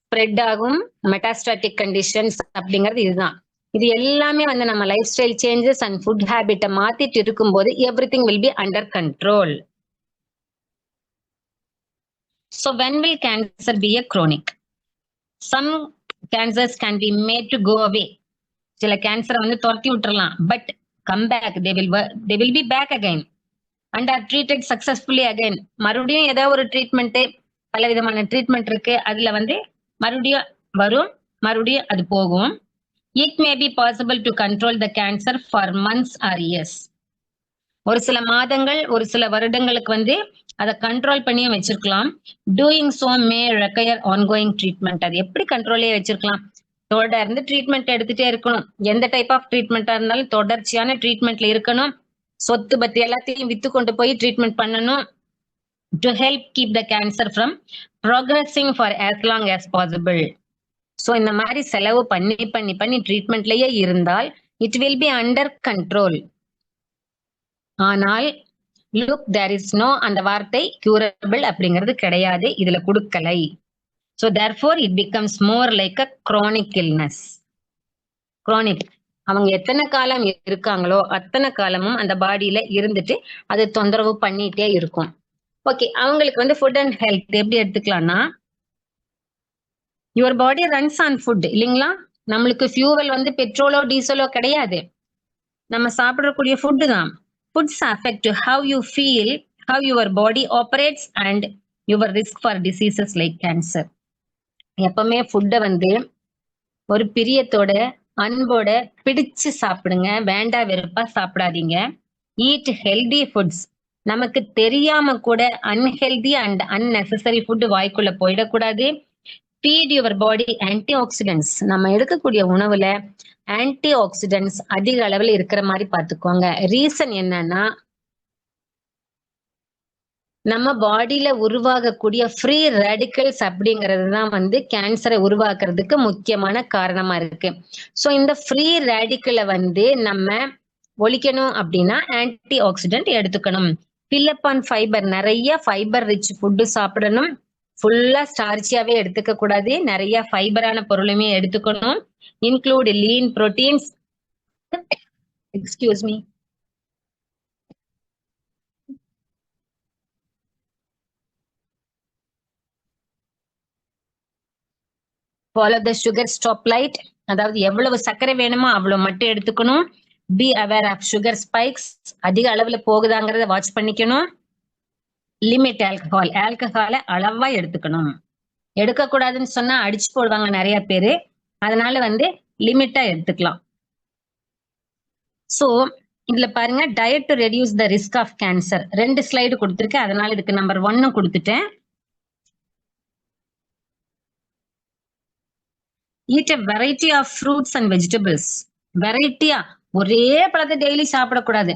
ஸ்ப்ரெட் ஆகும், மெட்டாஸ்டாட்டிக் கண்டிஷன்ஸ் அப்படிங்கிறது இதுதான். இது எல்லாமே வந்து நம்ம lifestyle changes and food ஹேபிட்டை மாத்திட்டு இருக்கும்போது everything will be under control. So when will cancer be a chronic? Some cancers can be made to go away. சில கேன்சரை வந்து துரத்தி விட்டுறலாம், but come back, they will be back again and are treated successfully again. மறுபடியும் ஏதாவது ஒரு treatment, பல விதமான ட்ரீட்மெண்ட் இருக்கு, அதுல வந்து மறுபடியும் வரும், மறுபடியும் அது போகும். It may be possible to control the cancer for months or years. ஒரு சில மாதங்கள், ஒரு சில வருடங்களுக்கு வந்து அதை கண்ட்ரோல் பண்ணியும் வச்சிருக்கலாம். டூயிங் சோ மே ரெக்வயர் ஆன்கோயிங் ட்ரீட்மெண்ட். அது எப்படி கண்ட்ரோலே வச்சிருக்கலாம்? தொடர்ந்து ட்ரீட்மெண்ட் எடுத்துட்டே இருக்கணும். எந்த டைப் ஆஃப் ட்ரீட்மெண்டா இருந்தாலும் தொடர்ச்சியான ட்ரீட்மெண்ட்ல இருக்கணும். சொத்து பத்தி எல்லாத்தையும் வித்து கொண்டு போய் ட்ரீட்மெண்ட் பண்ணணும். to help keep the cancer from progressing for as long as possible. So இந்த மாதிரி செலவு பண்ணி ட்ரீட்மெண்ட்லயே இருந்தால் it will be under control. ஆனால் look, there is no, அந்த வார்த்தை curable அப்படிங்கிறது கிடையாது, இதுல கொடுக்கலை. So therefore it becomes more like a chronic illness. Chronic, அவங்க எத்தனை காலம் இருக்காங்களோ அத்தனை காலமும் அந்த பாடியில இருந்துட்டு அது தொந்தரவு பண்ணிட்டே இருக்கும். ஓகே, அவங்களுக்கு வந்து ஃபுட் அண்ட் ஹெல்த் எப்படி எடுத்துக்கலாம்னா, your body runs on food இல்லைங்களா? நம்மளுக்கு ஃபியூவல் வந்து பெட்ரோலோ டீசலோ கிடையாது, நம்ம சாப்பிடக்கூடிய ஃபுட்டு தான். Foods affect how you feel, have your body operates and your risk for diseases like cancer. எப்பவுமே ஃபுட்டை வந்து ஒரு பிரியத்தோட அன்போட பிடிச்சு சாப்பிடுங்க, வேண்டா வெறுப்பா சாப்பிடாதீங்க. Eat healthy foods. நமக்கு தெரியாம கூட அன்ஹெல்தி அண்ட் அன்னெசரி ஃபுட் வாய்க்குள்ள போயிடக்கூடாது. Feet your body anti oxidants. நம்ம எடுக்கக்கூடிய உணவுல ஆன்டி ஆக்சிடென்ட்ஸ் அதிக அளவுல இருக்கிற மாதிரி பாத்துக்கோங்க. ரீசன் என்னன்னா, நம்ம பாடியில உருவாகக்கூடிய ஃப்ரீ ரேடிக்கல்ஸ் அப்படிங்கிறது தான் வந்து கேன்சரை உருவாக்குறதுக்கு முக்கியமான காரணமா இருக்கு. ஸோ இந்த ஃப்ரீ ரேடிக்கலை வந்து நம்ம ஒழிக்கணும் அப்படின்னா ஆன்டி ஆக்சிடென்ட் எடுத்துக்கணும். ஃபில் அப் ஆன் ஃபைபர், நிறைய ஃபைபர் ரிச் ஃபுட்டு சாப்பிடணும். ஃபுல்லா ஸ்டார்ச்சியாவே எடுத்துக்க கூடாது, நிறைய ஃபைபரான பொருளுமே எடுத்துக்கணும். Include lean proteins, excuse me, follow the sugar stop light. அதாவது எவ்வளவு சர்க்கரை வேணுமோ அவ்வளவு மட்டும் எடுத்துக்கணும். Be aware of sugar spikes, அதிக அளவுல போகுதாங்கிறத வாட்ச் பண்ணிக்கணும். லிமிட் ஆல்கஹால், ஆல்கஹாலை அளவா எடுத்துக்கணும். எடுக்கக்கூடாதுன்னு சொன்னா அடிச்சு போடுவாங்க நிறைய பேரு, அதனால வந்து லிமிட்டா எடுத்துக்கலாம். சோ இதுல பாருங்க, diet to reduce the risk of cancer. 2 slide கொடுத்துருக்கேன், அதனால இதுக்கு நம்பர் 1 கொடுத்துட்டேன். Eat a variety of fruits and vegetables. வெரைட்டியா, ஒரே பழத்தை டெய்லி சாப்பிடக்கூடாது.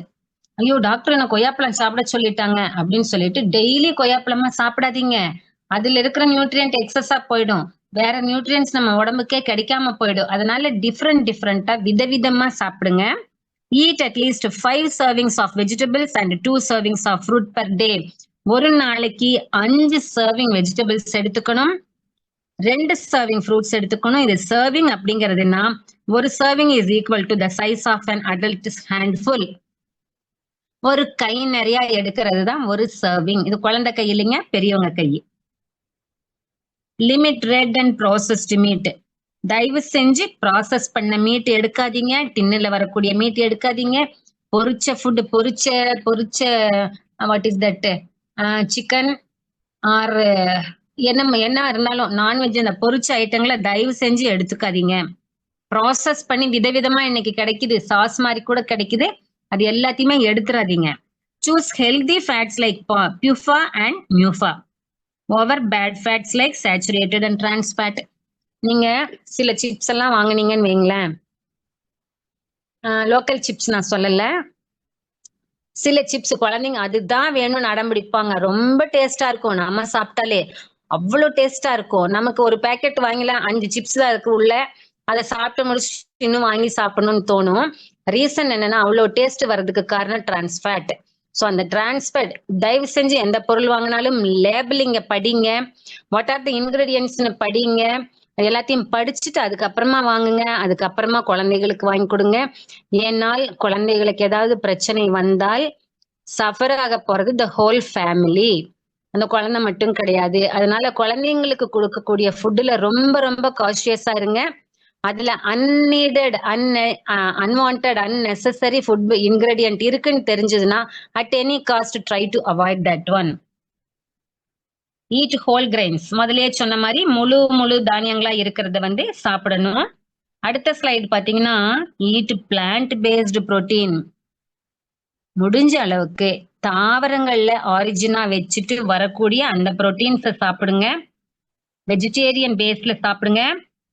ஐயோ டாக்டர் என்ன கொய்யாப்பழம் சாப்பிட சொல்லிட்டாங்க அப்படின்னு சொல்லிட்டு டெய்லி கொய்யாப்பழமா சாப்பிடாதீங்க. அதுல இருக்கிற நியூட்ரியன்ட் எக்ஸஸா போயிடும், வேற நியூட்ரியன்ஸ் நம்ம உடம்புக்கே கிடைக்காம போயிடும். அதனால டிஃப்ரெண்டா விதவிதமா சாப்பிடுங்க. Eat at least 5 servings of vegetables and 2 servings of fruit per day. ஒரு நாளைக்கு 5 serving வெஜிடபிள்ஸ் எடுத்துக்கணும், 2 சர்விங் ஃப்ரூட்ஸ் எடுத்துக்கணும். இது சர்விங் அப்படிங்கிறதுனா ஒரு serving is equal to the size of an adult handful. ஒரு கை நிறைய எடுக்கிறது தான் ஒரு சர்விங். இது குழந்தை கை இல்லைங்க, பெரியவங்க கை. Limit red and processed meat. தயவு செஞ்சு ப்ராசஸ் பண்ண மீட் எடுக்காதீங்க. டின்னுல வரக்கூடிய மீட் எடுக்காதீங்க. பொரிச்ச ஃபுட், பொரிச்ச what is that, chicken or என்ன இருந்தாலும் நான்வெஜ், அந்த பொரிச்ச ஐட்டங்களை தயவு செஞ்சு எடுத்துக்காதீங்க. ப்ராசஸ் பண்ணி விதவிதமா இன்னைக்கு கிடைக்குது, சாஸ் மாதிரி கூட கிடைக்குது, அது எல்லாத்தையுமே எடுத்துறாதீங்க. Choose healthy fats like PUFA and MUFA over bad fats like saturated and trans fat. நீங்க சில சிப்ஸ் எல்லாம் வாங்குனீங்கன்னு வைங்களேன், லோக்கல் சிப்ஸ் நான் சொல்லல, சில சிப்ஸ் குழந்தைங்க அதுதான் வேணும்னு அடம்பிடிப்பாங்க. ரொம்ப டேஸ்டா இருக்கும், நம்ம சாப்பிட்டாலே அவ்வளவு டேஸ்டா இருக்கும். நமக்கு ஒரு பேக்கெட் வாங்கலாம், 5 சிப்ஸ் தான் இருக்கு உள்ள, அதை சாப்பிட்டு முடிச்சு இன்னும் வாங்கி சாப்பிடணும்னு தோணும். ரீசன் என்னன்னா அவ்வளவு டேஸ்ட் வர்றதுக்கு காரணம் டிரான்ஸ்ஃபேட். ஸோ அந்த டிரான்ஸ்ஃபேட் தயவு செஞ்சு எந்த பொருள் வாங்கினாலும் லேபிளிங்க படிங்க, வாட் ஆர் த இன்கிரீடியன்ட்ஸ்னு படிங்க, எல்லாத்தையும் படிச்சுட்டு அதுக்கப்புறமா வாங்குங்க. அதுக்கப்புறமா குழந்தைகளுக்கு வாங்கி கொடுங்க. ஏன்னால் குழந்தைகளுக்கு ஏதாவது பிரச்சனை வந்தால் சஃபர் ஆக போறது த ஹோல் ஃபேமிலி, அந்த குழந்தை மட்டும் கிடையாது. அதனால குழந்தைங்களுக்கு கொடுக்கக்கூடிய ஃபுட்டுல ரொம்ப ரொம்ப கான்ஷியஸா இருங்க. அதுல அன்நீடட், அன்வான்ட், அன்னெசரி ஃபுட் இன்கிரீடியன்ட் இருக்குன்னு தெரிஞ்சதுன்னா at any cost try to avoid that one. Eat whole grains, முதலே சொன்ன மாதிரி முழு தானியங்களா இருக்கிறத சாப்பிடணும். அடுத்த ஸ்லைடு பாத்தீங்கன்னா ஈட் பிளான்ட் பேஸ்டு புரோட்டீன். முடிஞ்ச அளவுக்கு தாவரங்கள்ல ஆரிஜினா வச்சுட்டு வரக்கூடிய அந்த புரோட்டீன்ஸை சாப்பிடுங்க. வெஜிடேரியன் பேஸ்ல சாப்பிடுங்க.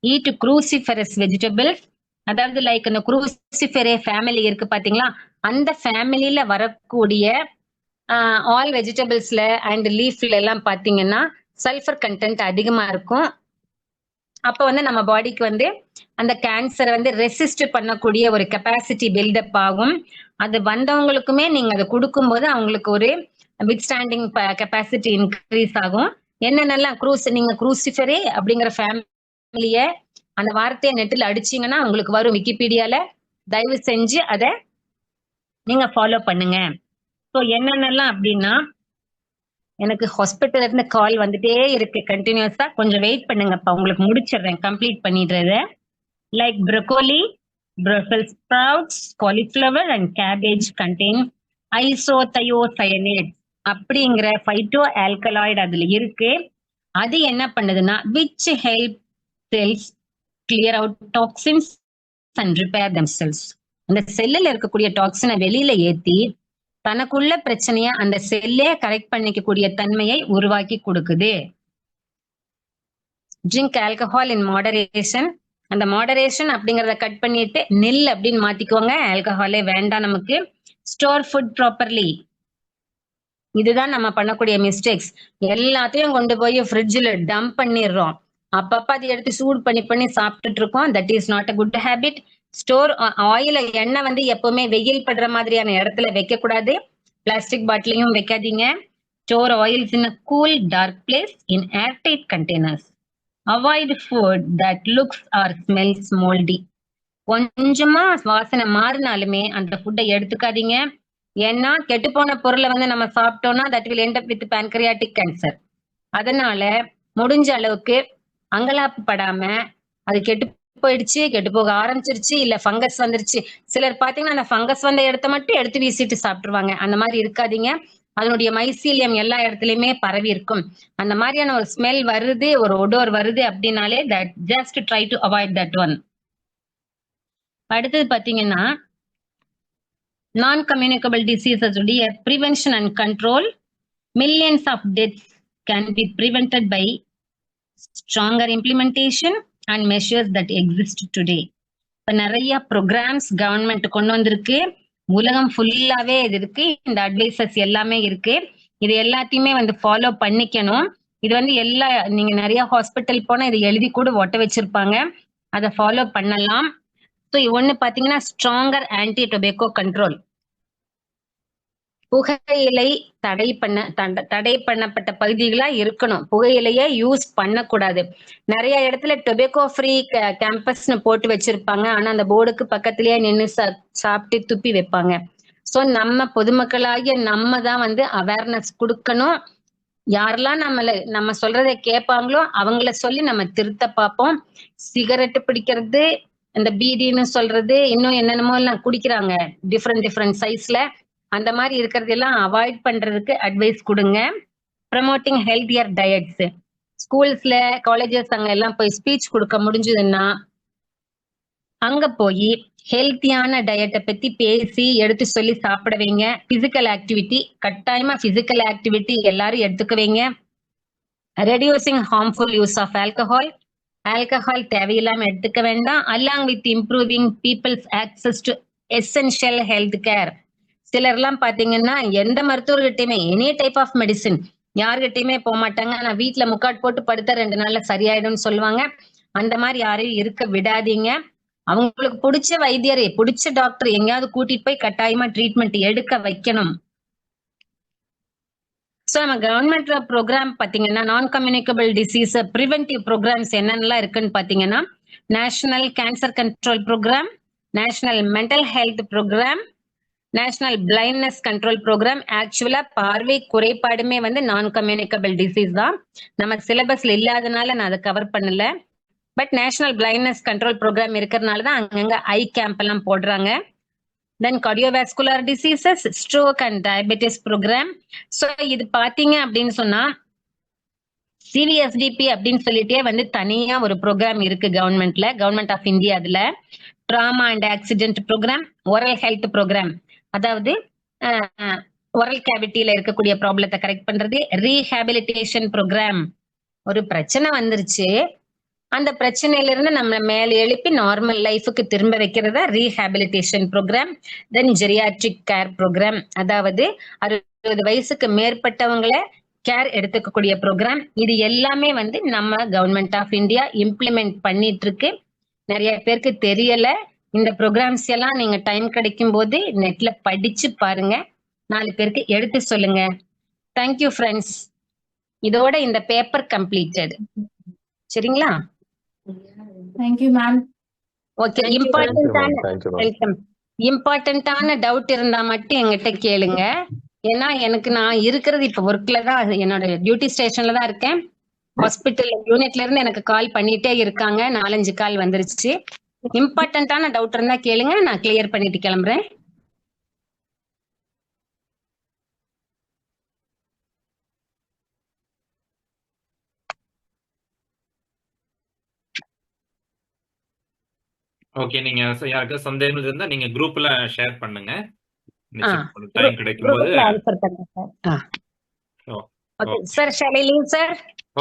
ஈட் க்ரூசிஃபரஸ் வெஜிடபிள்ஸ், அதாவது லைக் இந்த க்ரூசிஃபெரே ஃபேமிலி இருக்கு பாத்தீங்களா, அந்த ஃபேமிலியில வரக்கூடிய ஆல் வெஜிடபிள்ஸ்ல அண்ட் லீஃப்ல எல்லாம் பாத்தீங்கன்னா சல்ஃபர் கண்டென்ட் அதிகமா இருக்கும். அப்ப நம்ம பாடிக்கு அந்த கேன்சரை ரெசிஸ்ட் பண்ணக்கூடிய ஒரு கெப்பாசிட்டி பில்டப் ஆகும். அது வந்தவங்களுக்குமே நீங்க அதை கொடுக்கும்போது அவங்களுக்கு ஒரு வித்ஸ்டாண்டிங் கெப்பாசிட்டி இன்க்ரீஸ் ஆகும். என்னென்னலாம் நீங்க க்ரூசிஃபெரே அப்படிங்கிற ஃபேமிலிய அந்த வார்த்தையை நெட்டில் அடிச்சீங்கன்னா உங்களுக்கு வரும் விக்கிபீடியால. தயவு செஞ்சு அதை நீங்க ஃபாலோ பண்ணுங்க. ஸோ என்னென்னலாம் அப்படின்னா, எனக்கு ஹாஸ்பிட்டல் இருந்து கால் வந்துட்டே இருக்கு கண்டினியூஸா, கொஞ்சம் வெயிட் பண்ணுங்கப்பா, உங்களுக்கு முடிச்சிடுறேன், கம்ப்ளீட் பண்ணிடுறது. Like broccoli, Brussels sprouts, cauliflower and cabbage contain isothiocyanate அப்படிங்கிற பைட்டோ ஆல்கலாய்டு அதுல இருக்கு. அது என்ன பண்ணுதுன்னா which help cells clear out toxins and repair themselves. அந்த செல்லுல இருக்கக்கூடிய டாக்ஸினை வெளியில ஏத்தி தனக்குள்ள பிரச்சனைய அந்த செல்லே கரெக்ட் பண்ணிக்கக்கூடிய தன்மையை உருவாக்கி கொடுக்குது. ட்ரிங்க் ஆல்கஹால் இன் மாடரேஷன். அந்த மாடரேஷன் அப்படிங்கறத கட் பண்ணிட்டு நில் அப்படின்னு மாத்திக்கோங்க, ஆல்கஹாலே வேண்டாம் நமக்கு. Store food properly. இதுதான் நம்ம பண்ணக்கூடிய மிஸ்டேக்ஸ். எல்லாத்தையும் கொண்டு போய் ஃப்ரிட்ஜில் டம்ப் பண்ணிடுறோம். அப்பப்ப அதை எடுத்து சூடு பண்ணி சாப்பிட்டுட்டு இருக்கோம். That is not a good habit. Store ஆயில எண்ணெய் எப்பவுமே வெயில் படுற மாதிரியான இடத்துல வைக்க கூடாது. பிளாஸ்டிக் பாட்டிலையும் வைக்காதீங்க. Store oils in a cool dark place in airtight containers. Avoid food that looks or smells mouldy. கொஞ்சமா வாசனை மாறினாலுமே அந்த ஃபுட்டை எடுத்துக்காதீங்க. ஏன்னா கெட்டு போன பொருளை நம்ம சாப்பிட்டோம்னா that will end up with pancreatic cancer. அதனால முடிஞ்ச அளவுக்கு அங்கலாப்பு படாம, அது கெட்டு போயிடுச்சு, கெட்டு போக ஆரம்பிச்சிருச்சு, இல்ல ஃபங்கஸ் வந்துருச்சு. சிலர் பாத்தீங்கன்னா அந்த ஃபங்கஸ் வந்த இடத்த மட்டும் எடுத்து வீசிட்டு சாப்பிட்டுருவாங்க. அந்த மாதிரி இருக்காதீங்க. அதனுடைய மைசீலியம் எல்லா இடத்துலயுமே பரவி இருக்கும். அந்த மாதிரியான ஒரு ஸ்மெல் வருது, ஒரு ஒடோர் வருது அப்படின்னாலே that just try to avoid that one. அடுத்தது பாத்தீங்கன்னா நான் கம்யூனிகபிள் டிசீசஸ் உடைய prevention and control. Millions of deaths can be prevented by stronger implementation and measures that exist today. இப்ப நிறைய ப்ரோக்ராம்ஸ் கவர்மெண்ட் கொண்டு வந்திருக்கு. உலகம் ஃபுல்லாவே இது இருக்கு. இந்த அட்வைசஸ் எல்லாமே இருக்கு. இது எல்லாத்தையுமே ஃபாலோ பண்ணிக்கணும். இது எல்லா நீங்க நிறைய ஹாஸ்பிட்டல் போனா இது எழுதி கூட ஒட்ட வச்சிருப்பாங்க. அதை ஃபாலோ பண்ணலாம். ஸோ ஒன்னு பாத்தீங்கன்னா ஸ்ட்ராங்கர் ஆன்டி டொபேக்கோ கண்ட்ரோல். புகையிலை தடை பண்ணப்பட்ட பகுதிகளா இருக்கணும். புகையிலைய யூஸ் பண்ணக்கூடாது. நிறைய இடத்துல டொபேக்கோ ஃப்ரீ கேம்பஸ்னு போட்டு வச்சிருப்பாங்க. ஆனா அந்த போர்டுக்கு பக்கத்திலேயே நின்னு சாப்பிட்டு துப்பி வைப்பாங்க. சோ நம்ம பொதுமக்களாகிய நம்ம தான் வந்து அவேர்னஸ் கொடுக்கணும். யாரெல்லாம் நம்ம சொல்றதை கேட்பாங்களோ அவங்கள சொல்லி நம்ம திருத்த பார்ப்போம். சிகரெட் பிடிக்கிறது, இந்த பீடின்னு சொல்றது, இன்னும் என்னென்னமோ எல்லாம் குடிக்கிறாங்க டிஃப்ரெண்ட் சைஸ்ல. அந்த மாதிரி இருக்கிறது எல்லாம் அவாய்ட் பண்றதுக்கு அட்வைஸ் கொடுங்க. ப்ரமோட்டிங் ஹெல்த்தியர் டயட்ஸ், ஸ்கூல்ஸ்ல காலேஜஸ் அங்க எல்லாம் போய் ஸ்பீச் கொடுக்க முடிஞ்சதுன்னா அங்க போய் ஹெல்த்தியான டயட்டை பத்தி பேசி எடுத்து சொல்லி சாப்பிட வைங்க. பிசிக்கல் ஆக்டிவிட்டி, கட்டாயமா பிசிக்கல் ஆக்டிவிட்டி எல்லாரும் எடுத்துக்க வைங்க. Reducing harmful use of alcohol தேவையில்லாம எடுத்துக்க வேண்டாம். Along with improving people's access to essential health care. சிலர்லாம் பாத்தீங்கன்னா எந்த மருத்துவர்கிட்டயுமே எனி டைப் ஆஃப் மெடிசின் யாருகிட்டயுமே போக மாட்டாங்க. ஆனா வீட்டுல முக்காட் போட்டு படுத்தா 2 நாள்ல சரியாயிடும்னு சொல்லுவாங்க. அந்த மாதிரி யாரையும் இருக்க விடாதீங்க. அவங்களுக்கு பிடிச்ச வைத்தியரை, பிடிச்ச டாக்டர் எங்கேயாவது கூட்டிட்டு போய் கட்டாயமா ட்ரீட்மெண்ட் எடுக்க வைக்கணும். சோ நம்ம கவர்மெண்ட் ப்ரோக்ராம் பாத்தீங்கன்னா non communicable disease preventive programs என்னென்னலாம் இருக்குன்னு பாத்தீங்கன்னா national cancer control programme, national mental health programme, national blindness control programme. ஆக்சுவலா பார்வை குறைபாடுமே வந்து நான் கம்யூனிகபிள் டிசீஸ் தான். நம்ம சிலபஸ்ல இல்லாதனால நான் அதை கவர் பண்ணல. But national blindness control programme இருக்கிறதுனால தான் அங்கங்க ஐ கேம்ப் எல்லாம் போடுறாங்க. Then cardiovascular diseases, stroke and diabetes programme. So இது பாத்தீங்க அப்படின்னு சொன்னா சிவிஎஸ்டிபி அப்படின்னு சொல்லிட்டே வந்து தனியா ஒரு ப்ரோக்ராம் இருக்கு கவர்மெண்ட் ஆஃப் இந்தியா. அதுல trauma and accident programme, oral health programme, அதாவது ஓரல் கேவிட்டியில இருக்கக்கூடிய ப்ராப்ளத்தை கரெக்ட் பண்றது. ரீஹாபிலிட்டேஷன் ப்ரோக்ராம், ஒரு பிரச்சனை வந்துருச்சு, அந்த பிரச்சனையில இருந்து நம்ம மேல எழுப்பி நார்மல் லைஃபுக்கு திரும்ப வைக்கிறதா ரீஹாபிலிட்டேஷன் ப்ரோக்ராம். தென் ஜெரியாட்ரிக் கேர் ப்ரோக்ராம், அதாவது 60 வயசுக்கு மேற்பட்டவங்களை கேர் எடுத்துக்கக்கூடிய ப்ரோக்ராம். இது எல்லாமே வந்து நம்ம கவர்மெண்ட் ஆஃப் இந்தியா இம்ப்ளிமெண்ட் பண்ணிட்டு இருக்கு. நிறைய பேருக்கு தெரியல. இந்த ப்ரோக்ராம்ஸ் எல்லாம் நீங்க டைம் கிடைக்கும் போது நெட்ல படிச்சு பாருங்க, 4 பேருக்கு எடுத்து சொல்லுங்க. Thank you friends. இதோட இந்த பேப்பர் கம்ப்ளீட்டட். சரிங்களா? Thank you ma'am. ஓகே. இம்பார்ட்டன்டான டவுட் இருந்தா மட்டும் என்கிட்ட கேளுங்க. ஏன்னா நான் இருக்கிறது இப்ப ஒர்க்ல தான், என்னோட டியூட்டி ஸ்டேஷன்ல தான் இருக்கேன். ஹாஸ்பிட்டல் யூனிட்ல இருந்து எனக்கு கால் பண்ணிட்டே இருக்காங்க. 4-5 கால் வந்துருச்சு. இம்பார்ட்டன்டான டவுட் இருந்தா கேளுங்க, நான் கிளியர் பண்ணிட்டு கிளம்புறேன். ஓகே, நீங்க யாருக்காவது சந்தேகம் இருந்தா நீங்க குரூப்ல ஷேர் பண்ணுங்க. டைம் கிடைக்கும்போது ஆன்சர் பண்ணுங்க sir. Okay sir, shall I leave sir?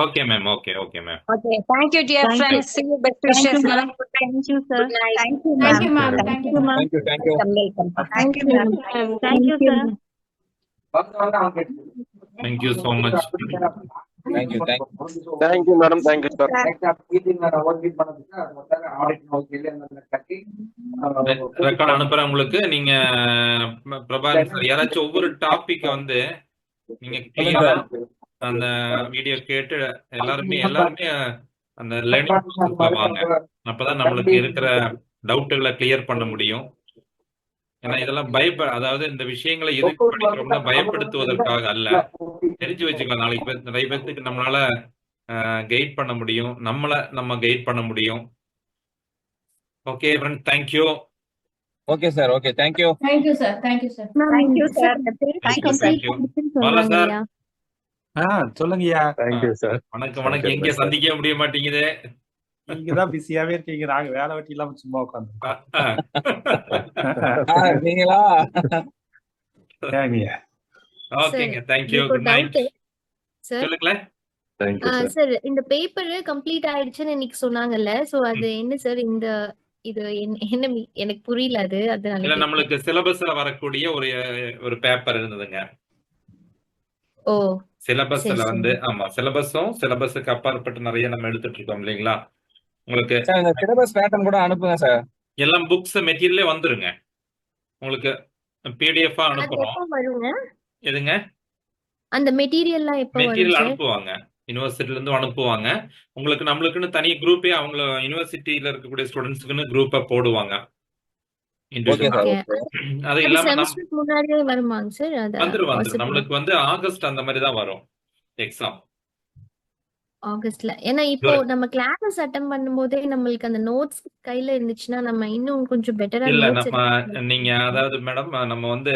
Okay ma'am. Okay ma'am. Okay, thank you dear friends. See you, best wishes. Thank you sir. Good night. Thank you ma'am. Thank you ma'am. Welcome. Thank you ma'am. Thank you sir. Thank you so much. Thank you madam. Thank you sir. Record அனுப்புறேன் உங்களுக்கு. நீங்க Prabhakar sir யாராச்சும் ஒவ்வொரு topic வந்து நீங்க கிளியரா அந்த video கேட்டு எல்லாருமே அந்த லேர்னிங் வாங்க. அப்பதான் நம்மளுக்கு இருக்கிற டவுட்டுகளை கிளியர் பண்ண முடியும். ஏன்னா இதெல்லாம் அதாவது இந்த விஷயங்களை எதுக்கு படிக்கிறோம்னா பயப்படுத்துவதற்காக அல்ல, தெரிஞ்சு வச்சுக்கலாம். நாளைக்கு நிறைய பேருக்கு நம்மளால கைட் பண்ண முடியும், நம்ம கைட் பண்ண முடியும். Okay friend, thank you. Okay sir. Okay, thank you. Thank you sir. Thank you sir. Thank you sir. Thank you. Bala sir, சொல்லுங்கய்யா. Thank you sir. வணக்கம். எங்க சந்திக்க முடிய மாட்டேங்குது. நீங்கதான் பிஸியாவே இருக்கீங்க, நாங்க வேலை வெட்டி இல்லாம சும்மா உட்காந்து. நீங்களா? ஏங்கய்யா. ஓகேங்க, தேங்க்யூ. Good night. சொல்லுங்களேன். Thank you sir. சார், இந்த பேப்பர் கம்ப்ளீட் ஆயிடுச்சுன்னு இன்னைக்கு சொன்னாங்கல்ல, சோ அது என்ன சார்? இது என்ன எனக்கு புரியல. அதனால இல்ல, நம்மளுக்கு சிலபஸ்ல வரக்கூடிய ஒரு பேப்பர் இருந்ததுங்க. ஓ, சிலபஸ்ல வந்து ஆமா, சிலபஸுக்கு அப்பாற்பட்டு நிறைய நம்ம எடுத்துட்டு இருக்கோம் இல்லைங்களா? உங்களுக்கு சார் இந்த சிலபஸ் பேட்டர்ன் கூட அனுப்புங்க சார். எல்லாம் புக்ஸ் மெட்டீரியலே வந்துருங்க. உங்களுக்கு பிடிஎஃப் அது அனுப்புறோம். எப்போ வருங்க? எதுங்க? அந்த மெட்டீரியல்லாம் எப்ப வரும் மெட்டீரியல் சார்? அனுப்புவாங்க. யுனிவர்சிட்டில இருந்து அனுப்புவாங்க. உங்களுக்கு நம்மளுக்குன்னு தனி குரூப்பே அவங்க யுனிவர்சிட்டியில இருக்கக்கூடிய ஸ்டூடெண்ட்ஸ்க்குன்னு குரூப்பா போடுவாங்க. ஓகே இண்டிவிஜுவலா. Sir, okay. ஓகே. அது அது இல்லாம செமஸ்டருக்கு முன்னாடியே வருமாங்க சார்? அது வந்துரும். பாசிபிளா? நம்மளுக்கு வந்து ஆகஸ்ட் அந்த மாதிரி தான் வரும் எக்ஸாம். ஆகஸ்ட்ல. ஏன்னா இப்போ நம்ம கிளாஸஸ் அட்டெண்ட் பண்ணும்போதே நம்மளுக்கு அந்த நோட்ஸ் கையில இருந்துச்சுன்னா நம்ம இன்னும் கொஞ்சம் பெட்டரா இல்ல நோட்ஸ் நம்ம நீங்க அதாவது மேடம் நம்ம வந்து